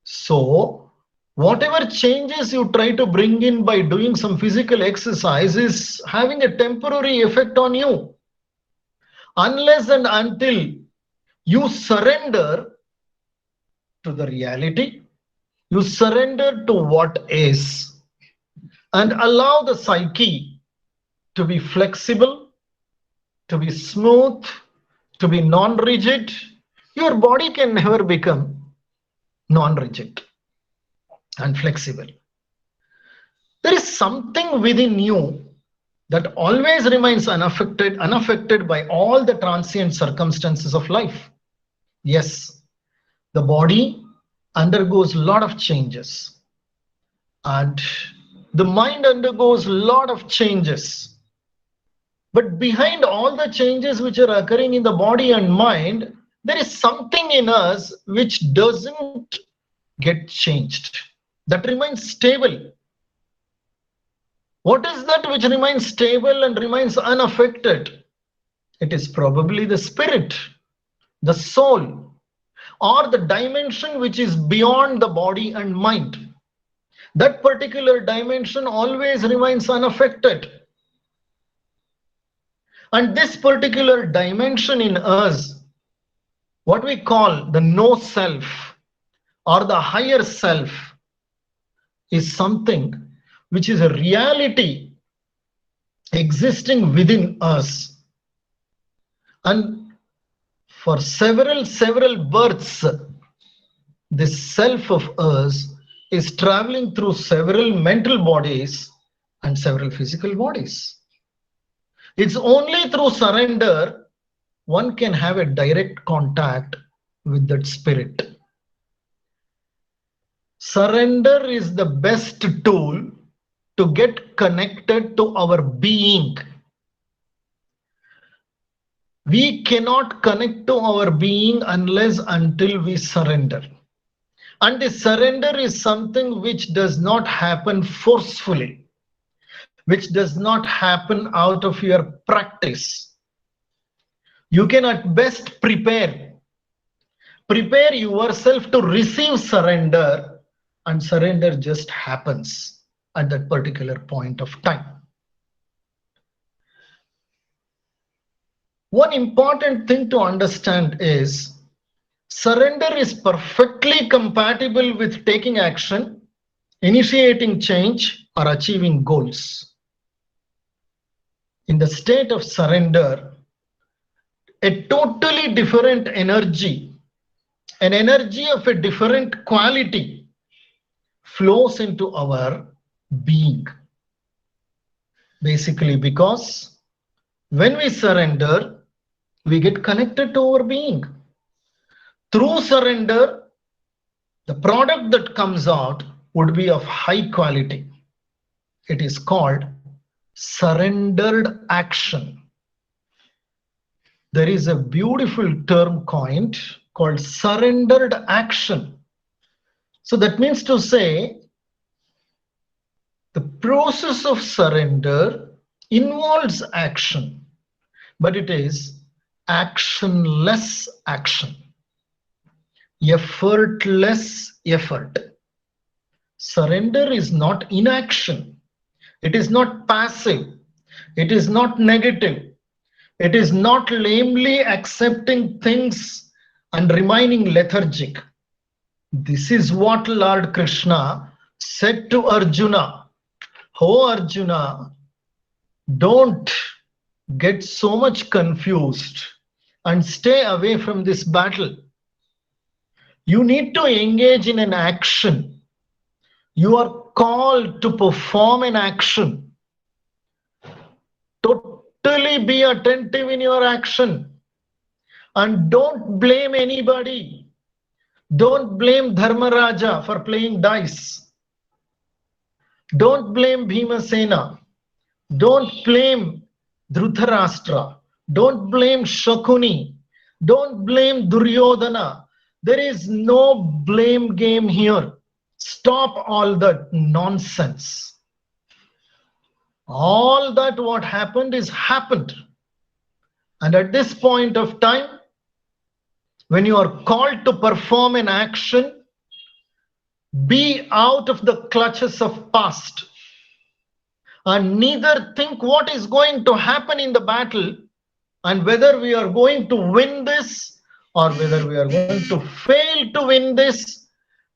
C: So, whatever changes you try to bring in by doing some physical exercise is having a temporary effect on you. Unless and until you surrender to the reality, you surrender to what is, and allow the psyche to be flexible, to be smooth, to be non-rigid, your body can never become non-rigid and flexible. There is something within you that always remains unaffected by all the transient circumstances of life. Yes, the body undergoes a lot of changes, and the mind undergoes a lot of changes. But behind all the changes which are occurring in the body and mind, there is something in us which doesn't get changed, that remains stable. What is that which remains stable and remains unaffected? It is probably the spirit, the soul, or the dimension which is beyond the body and mind. That particular dimension always remains unaffected. And this particular dimension in us, what we call the no self or the higher self, is something which is a reality existing within us. And for several births, this self of us is traveling through several mental bodies and several physical bodies. It's only through surrender one can have a direct contact with that spirit. Surrender is the best tool to get connected to our being. We cannot connect to our being unless until we surrender. And the surrender is something which does not happen forcefully, which does not happen out of your practice. You can at best prepare yourself to receive surrender, and surrender just happens at that particular point of time. One important thing to understand is surrender is perfectly compatible with taking action, initiating change, or achieving goals. In the state of surrender, a totally different energy, an energy of a different quality flows into our being. Basically, because when we surrender, we get connected to our being. Through surrender, the product that comes out would be of high quality. It is called surrendered action. There is a beautiful term coined called surrendered action. So that means to say, the process of surrender involves action, but it is actionless action, effortless effort. Surrender is not inaction. It is not passive. It is not negative. It is not lamely accepting things and remaining lethargic. This is what Lord Krishna said to Arjuna. Oh Arjuna, don't get so much confused and stay away from this battle. You need to engage in an action. You are called to perform an action. Totally be attentive in your action and don't blame anybody. Don't blame Dharmaraja for playing dice. Don't blame Bhimasena. Don't blame Dhritarashtra. Don't blame Shakuni. Don't blame Duryodhana. There is no blame game here. Stop all that nonsense. All that what happened is happened. And at this point of time, when you are called to perform an action, be out of the clutches of past and neither think what is going to happen in the battle and whether we are going to win this or whether we are going to fail to win this.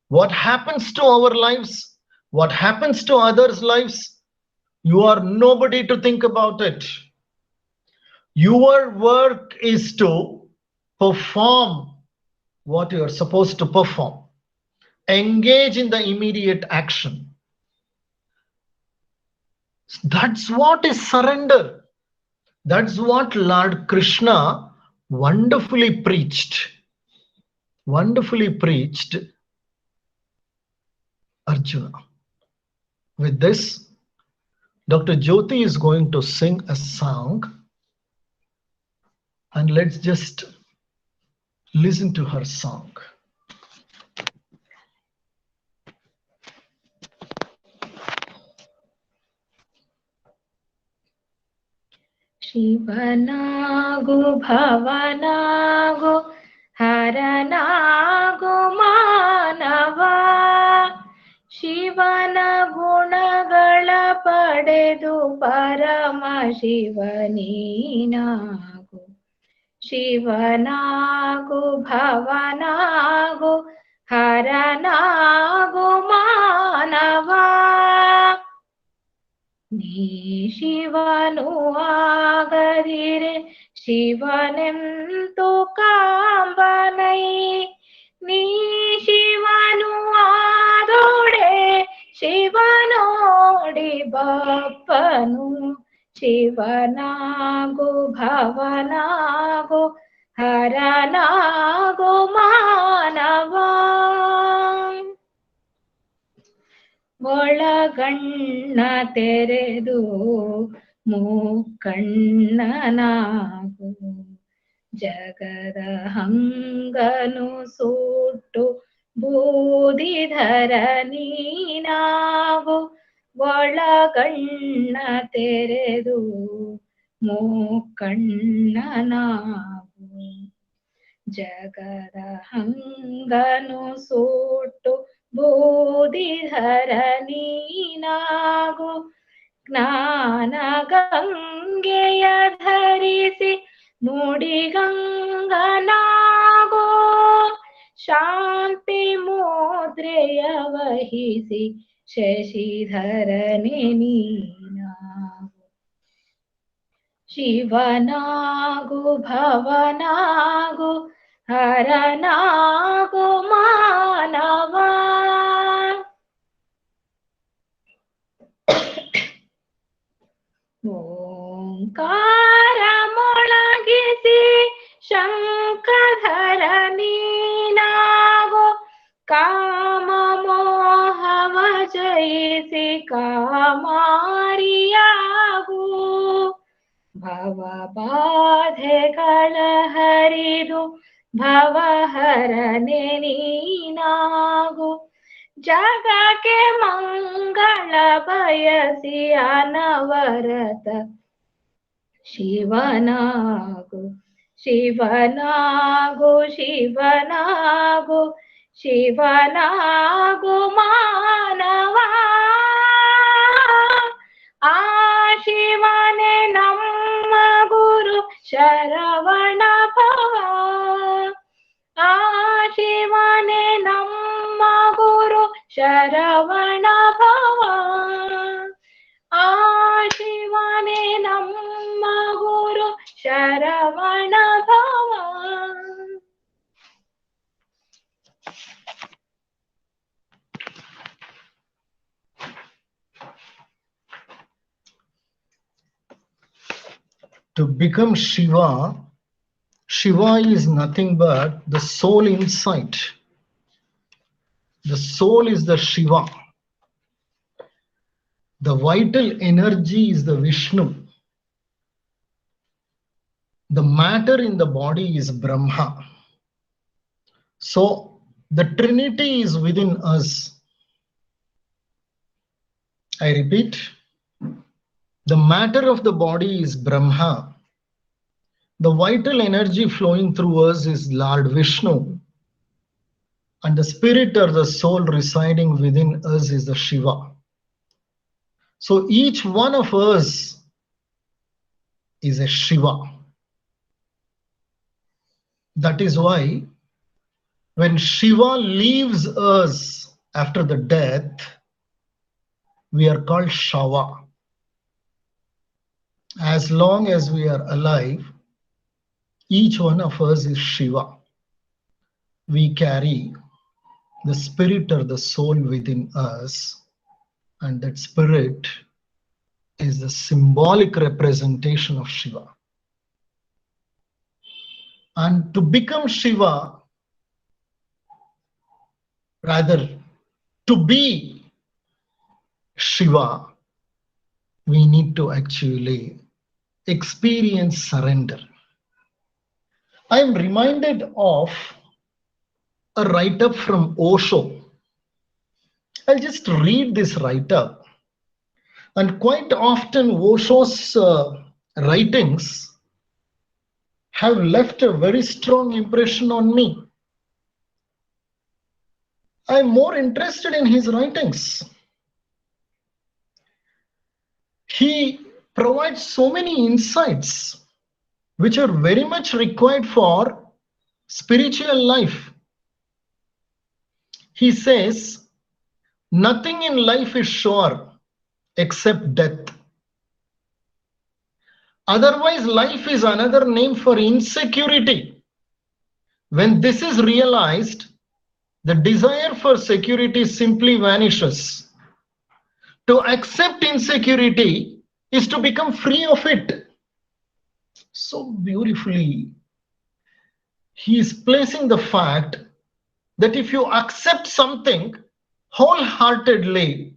C: What happens to our lives? What happens to others' lives? You are nobody to think about it. Your work is to perform what you are supposed to perform. Engage in the immediate action. That's what is surrender. That's what Lord Krishna wonderfully preached. Wonderfully preached Arjuna. With this, Dr. Jyoti is going to sing a song, and let's just listen to her song.
D: ಶಿವನಾಗು ಭವನಾಗು ಹರನಾಗು ಮಾನವ ಶಿವನ ಗುಣಗಳ ಪಡೆದು ಪರಮ ಶಿವನೀನಾಗು ಶಿವನಾಗು ಭವನಾಗು ಹರನಾಗು ಮಾನವ ನೀ ಶಿವನು ಆಗದಿರೆ ಶಿವನೆಂತು ಕಾಂಬನೈ ನೀ ಶಿವನು ಆದೋಡೆ ಶಿವನೋಡಿ ಬಪ್ಪನು ಶಿವನಾಗು ಭವನಾಗು ಹರನಾಗು ಮಾನವ ಒಳಗಣ್ಣ ತೆರೆದು ಮೂಕಣ್ಣನಾಗು ಜಗದ ಹಂಗನು ಸುಟ್ಟು ಬೂದಿಧರ ನೀನಾಗು ಒಳಗಣ್ಣ ತೆರೆದು ಮೂಕಣ್ಣನಾಗು ಜಗದ ಹಂಗನು ಸುಟ್ಟು ಬೂದಿಧರ ನೀನಾಗು ಜ್ಞಾನಗಂಗೆಯ ಧರಿಸಿ ನುಡಿಗಂಗನಾಗೋ ಶಾಂತಿ ಮುದ್ರೆಯ ವಹಿಸಿ ಶಶಿಧರನೆ ನೀನಾಗು ಶಿವನಾಗು ಭವನಾಗು ಹರನಾಗು ಮಾನವ ಓಂಕಾರ ಮೊಳಗಿಸಿ ಶಂಕಧರ ನೀನಾಗು ಕಾಮ ಮೋಹವ ಜಯಿಸಿ ಕಾಮಾರಿಯಾಗು ಭವ ಬಾಧೆಗಳ ಹರಿದು ಭವಹರನೆ ನೀನಾಗು ಜಗಕ್ಕೆ ಮಂಗಳ ಬಯಸಿ ಅನವರತ ಶಿವನಾಗು ಶಿವನಾಗು ಶಿವನಾಗು ಶಿವನಾಗು ಮಾನವ ಆ ಶಿವನೇ ನಮ್ಮ ಗುರು ಶರವಣ ಭವ ಆ ಶಿವನೇ ನಮ್ಮ ಗುರು ಶರವಣ ಭವ ಆ ಶಿವನೇ ನಮ್ಮ ಗುರು ಶರವಣ ಭವ
C: To become Shiva, Shiva is nothing but the soul inside. The soul is the Shiva. The vital energy is the Vishnu. The matter in the body is Brahma. So the Trinity is within us. I repeat, the matter of the body is Brahma. The vital energy flowing through us is Lord Vishnu. And the spirit or the soul residing within us is the Shiva. So each one of us is a Shiva. That is why when Shiva leaves us after the death, we are called Shava. As long as we are alive, each one of us is Shiva. We carry the spirit or the soul within us, and that spirit is the symbolic representation of Shiva. And to become Shiva, rather to be Shiva, we need to actually experience surrender. I am reminded of a write-up from Osho. I'll just read this write-up. And quite often Osho's writings have left a very strong impression on me. I'm more interested in his writings. He provides so many insights which are very much required for spiritual life. He says, nothing in life is sure except death. Otherwise, life is another name for insecurity. When this is realized, the desire for security simply vanishes. To accept insecurity is to become free of it. So beautifully, he is placing the fact that if you accept something wholeheartedly,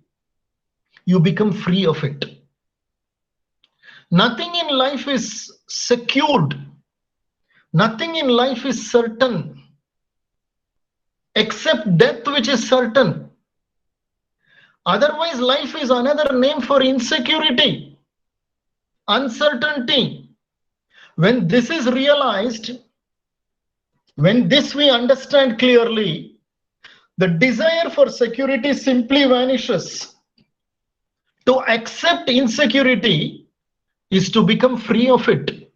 C: you become free of it. Nothing in life is secured. Nothing in life is certain except death, which is certain. Otherwise, life is another name for insecurity, uncertainty. When this is realized, when this we understand clearly, the desire for security simply vanishes. To accept insecurity is to become free of it.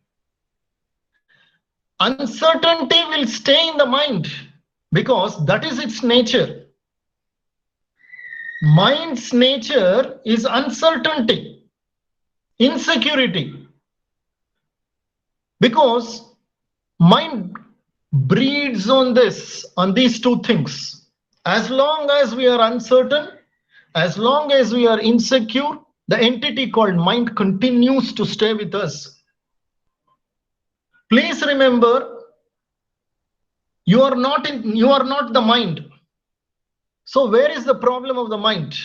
C: Uncertainty will stay in the mind because that is its nature. Mind's nature is uncertainty, insecurity, because mind breeds on these two things. As long as we are uncertain, as long as we are insecure, the entity called mind continues to stay with us. Please remember, you are not the mind. So where is the problem of the mind?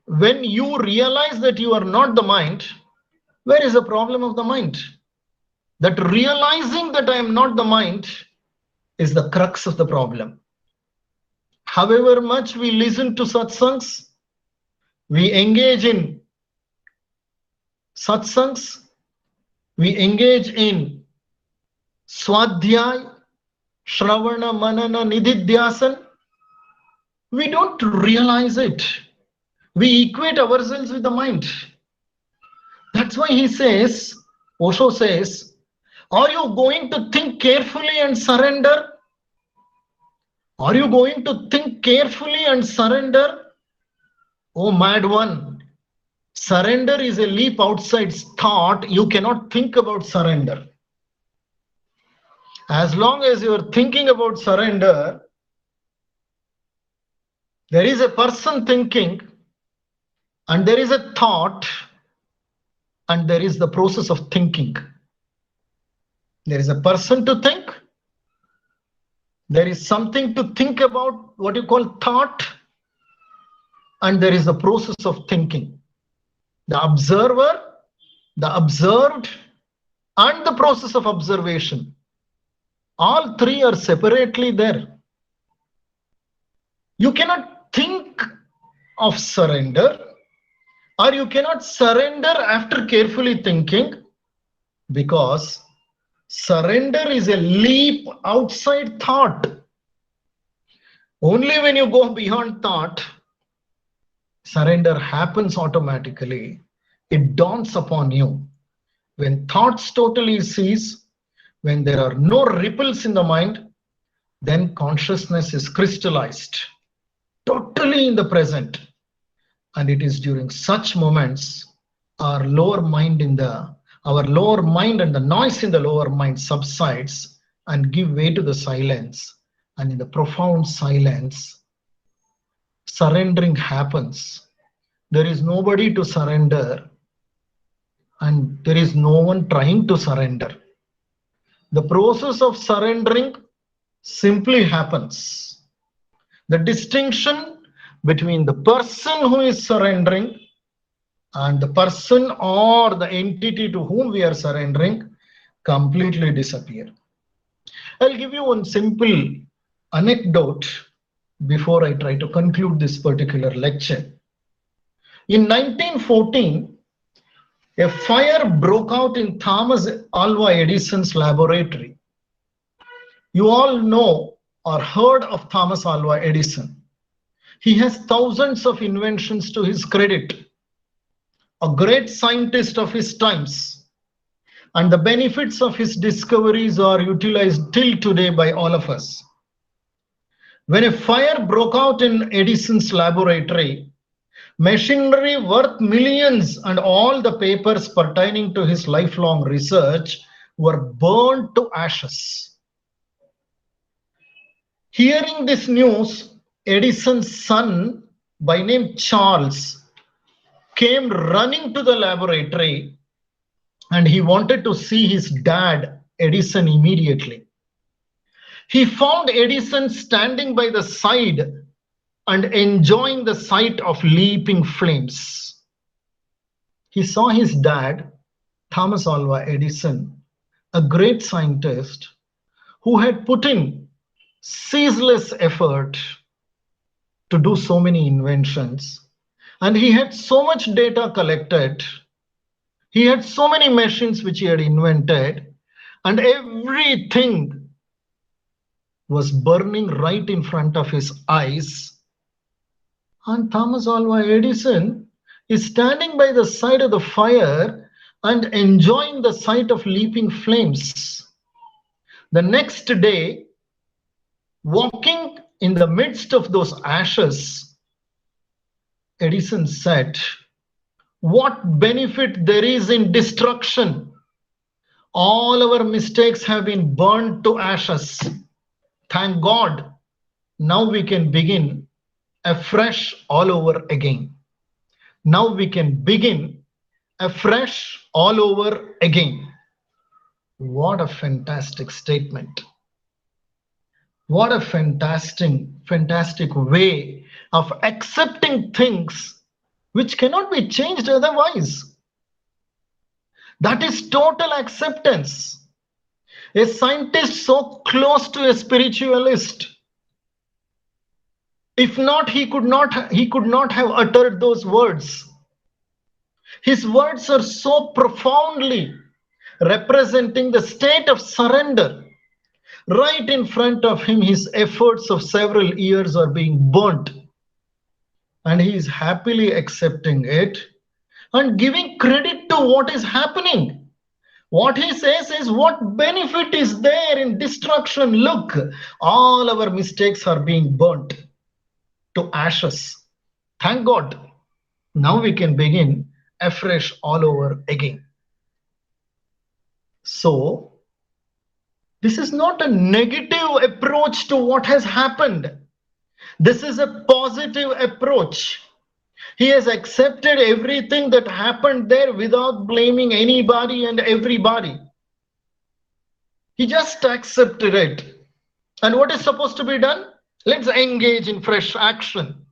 C: When you realize that you are not the mind, where is the problem of the mind? That realizing that I am not the mind is the crux of the problem. However much we listen to satsangs, we engage in satsangs, we engage in swadhyay, shravana, manana, nididhyasan, we don't realize it. We equate ourselves with the mind. That's why he says, Osho says, are you going to think carefully and surrender? Are you going to think carefully and surrender? Oh, mad one. Surrender is a leap outside thought. You cannot think about surrender. As long as you are thinking about surrender, there is a person thinking, and there is a thought, and there is the process of thinking. There is a person to think. There is something to think about, what you call thought, and there is the process of thinking. The observer, the observed, and the process of observation. All three are separately there. You cannot think of surrender, or you cannot surrender after carefully thinking, because surrender is a leap outside thought. Only when you go beyond thought, surrender happens automatically. It dawns upon you. When thoughts totally cease, when there are no ripples in the mind, then consciousness is crystallized, totally in the present. And it is during such moments our lower mind and the noise in the lower mind subsides and give way to the silence. And in the profound silence, surrendering happens. There is nobody to surrender, and there is no one trying to surrender. The process of surrendering simply happens. The distinction between the person who is surrendering and the person or the entity to whom we are surrendering completely disappear. I'll give you one simple anecdote before I try to conclude this particular lecture. In 1914, a fire broke out in Thomas Alva Edison's laboratory. You all know or heard of Thomas Alva Edison. He has thousands of inventions to his credit, a great scientist of his times, and the benefits of his discoveries are utilized till today by all of us. When a fire broke out in Edison's laboratory, machinery worth millions and all the papers pertaining to his lifelong research were burned to ashes. Hearing this news, Edison's son, by name Charles, came running to the laboratory, and he wanted to see his dad, Edison, immediately. He found Edison standing by the side and enjoying the sight of leaping flames. He saw his dad, Thomas Alva Edison, a great scientist who had put in ceaseless effort to do so many inventions, and he had so much data collected. He had so many machines which he had invented, and everything was burning right in front of his eyes. And Thomas Alva Edison is standing by the side of the fire and enjoying the sight of leaping flames. The next day, walking in the midst of those ashes, Edison said, what benefit there is in destruction? All our mistakes have been burned to ashes. Thank God, now we can begin afresh all over again. Now we can begin afresh all over again. What a fantastic statement. What a fantastic way of accepting things which cannot be changed otherwise. That is total acceptance. A scientist so close to a spiritualist, if not, he could not have uttered those words. His words are so profoundly representing the state of surrender. Right in front of him, his efforts of several years are being burnt, and he is happily accepting it and giving credit to what is happening. What he says is, what benefit is there in destruction? Look, all our mistakes are being burnt to ashes. Thank God, now we can begin afresh all over again. So, this is not a negative approach to what has happened. This is a positive approach. He has accepted everything that happened there without blaming anybody and everybody. He just accepted it. And what is supposed to be done? Let's engage in fresh action.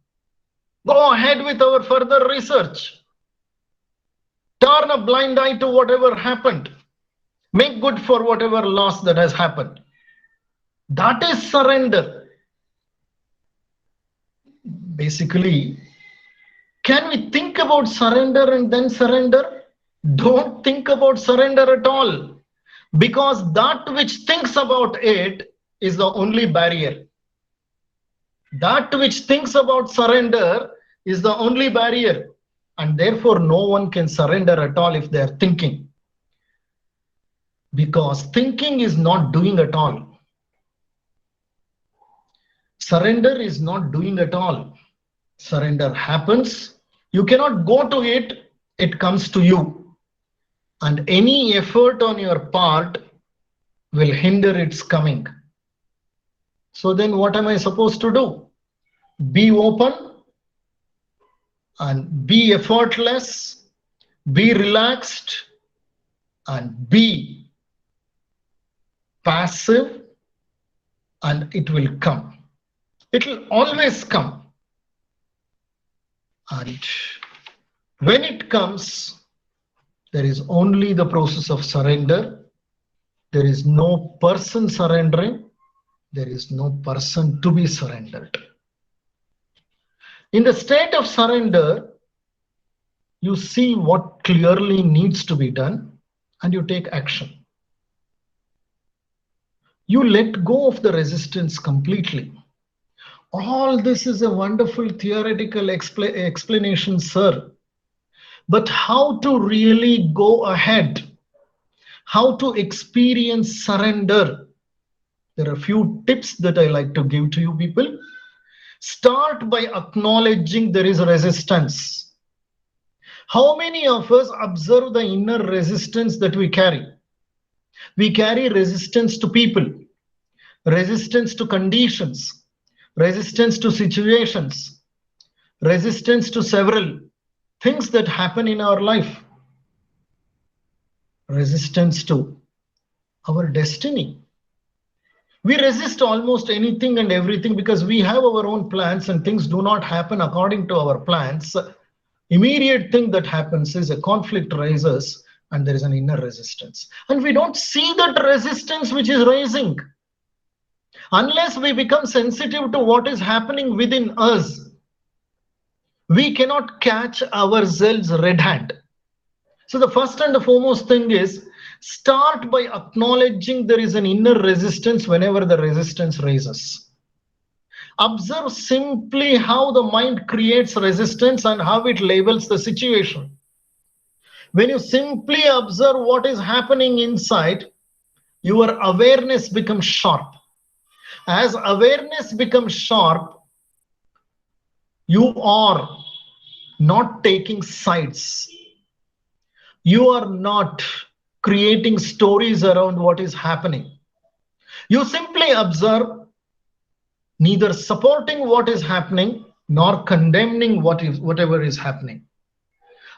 C: Go ahead with our further research. Turn a blind eye to whatever happened. Make good for whatever loss that has happened. That is surrender. Basically, can we think about surrender and then surrender? Don't think about surrender at all, because that which thinks about it is the only barrier. That which thinks about surrender is the only barrier, and therefore no one can surrender at all if they are thinking. Because thinking is not doing at all. Surrender is not doing at all. Surrender happens. You cannot go to it, it comes to you. And any effort on your part will hinder its coming. So then what am I supposed to do? Be open and be effortless, be relaxed, and be passive, and it will come. It will always come. And when it comes, there is only the process of surrender. There is no person surrendering. There is no person to be surrendered. In the state of surrender, you see what clearly needs to be done and you take action. You let go of the resistance completely. All this is a wonderful theoretical explanation, sir. But how to really go ahead? How to experience surrender? There are a few tips that I like to give to you people. Start by acknowledging there is resistance. How many of us observe the inner resistance that we carry? We carry resistance to people, resistance to conditions, resistance to situations, resistance to several things that happen in our life, resistance to our destiny. We resist almost anything and everything because we have our own plans and things do not happen according to our plans. Immediate thing that happens is a conflict rises and there is an inner resistance. And we don't see that resistance which is rising. Unless we become sensitive to what is happening within us, we cannot catch ourselves red hand. So the first and the foremost thing is, start by acknowledging there is an inner resistance whenever the resistance rises. Observe simply how the mind creates resistance and how it labels the situation. When you simply observe what is happening inside, your awareness becomes sharp. As awareness becomes sharp, you are not taking sides. You are not creating stories around what is happening. You simply observe, neither supporting what is happening nor condemning whatever is happening.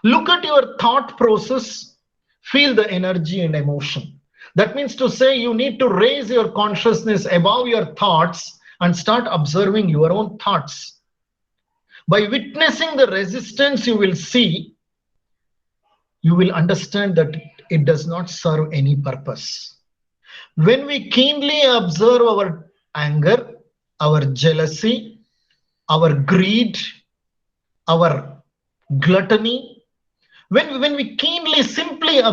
C: Look at your thought process, feel the energy and emotion. That means to say you need to raise your consciousness above your thoughts and start observing your own thoughts. By witnessing the resistance you will see, you will understand that it does not serve any purpose. When we keenly observe our anger, our jealousy, our greed, our gluttony, when we simply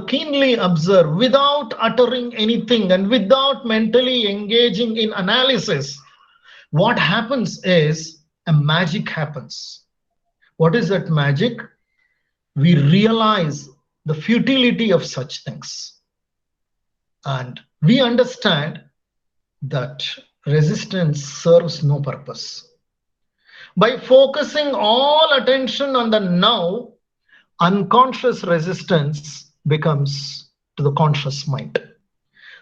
C: keenly observe without uttering anything and without mentally engaging in analysis, what happens is a magic happens. What is that magic? We realize the futility of such things. And we understand that resistance serves no purpose. By focusing all attention on the now, unconscious resistance becomes to the conscious mind.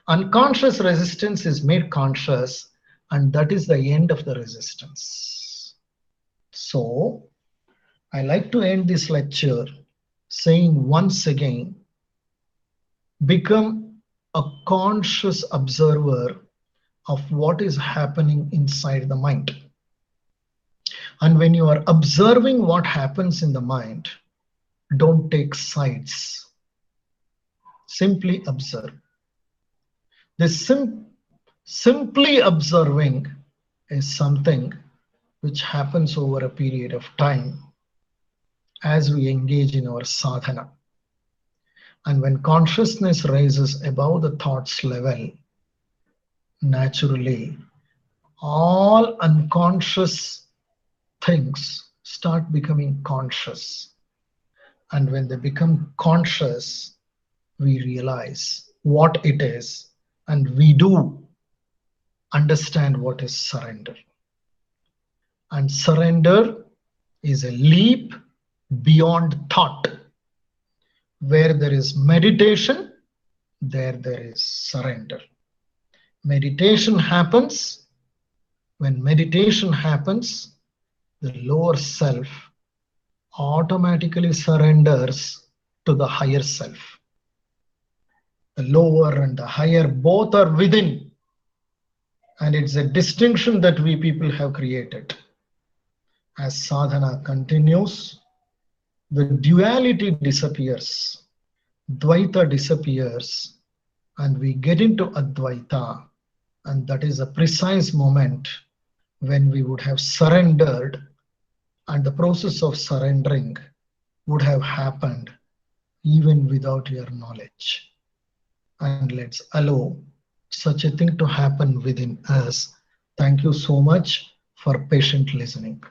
C: Unconscious resistance is made conscious, and that is the end of the resistance. So, I like to end this lecture saying once again, become a conscious observer of what is happening inside the mind. And when you are observing what happens in the mind, don't take sides. Simply observe. This simply observing is something which happens over a period of time as we engage in our sadhana. And when consciousness rises above the thoughts level, naturally, all unconscious things start becoming conscious. And when they become conscious, we realize what it is, and we do understand what is surrender. And surrender is a leap beyond thought. Where there is meditation, there is surrender. Meditation happens. When meditation happens, the lower self automatically surrenders to the higher self. The lower and the higher both are within. And it's a distinction that we people have created. As sadhana continues, the duality disappears, Dvaita disappears, and we get into Advaita, and that is a precise moment when we would have surrendered, and the process of surrendering would have happened even without your knowledge. And let's allow such a thing to happen within us. Thank you so much for patient listening.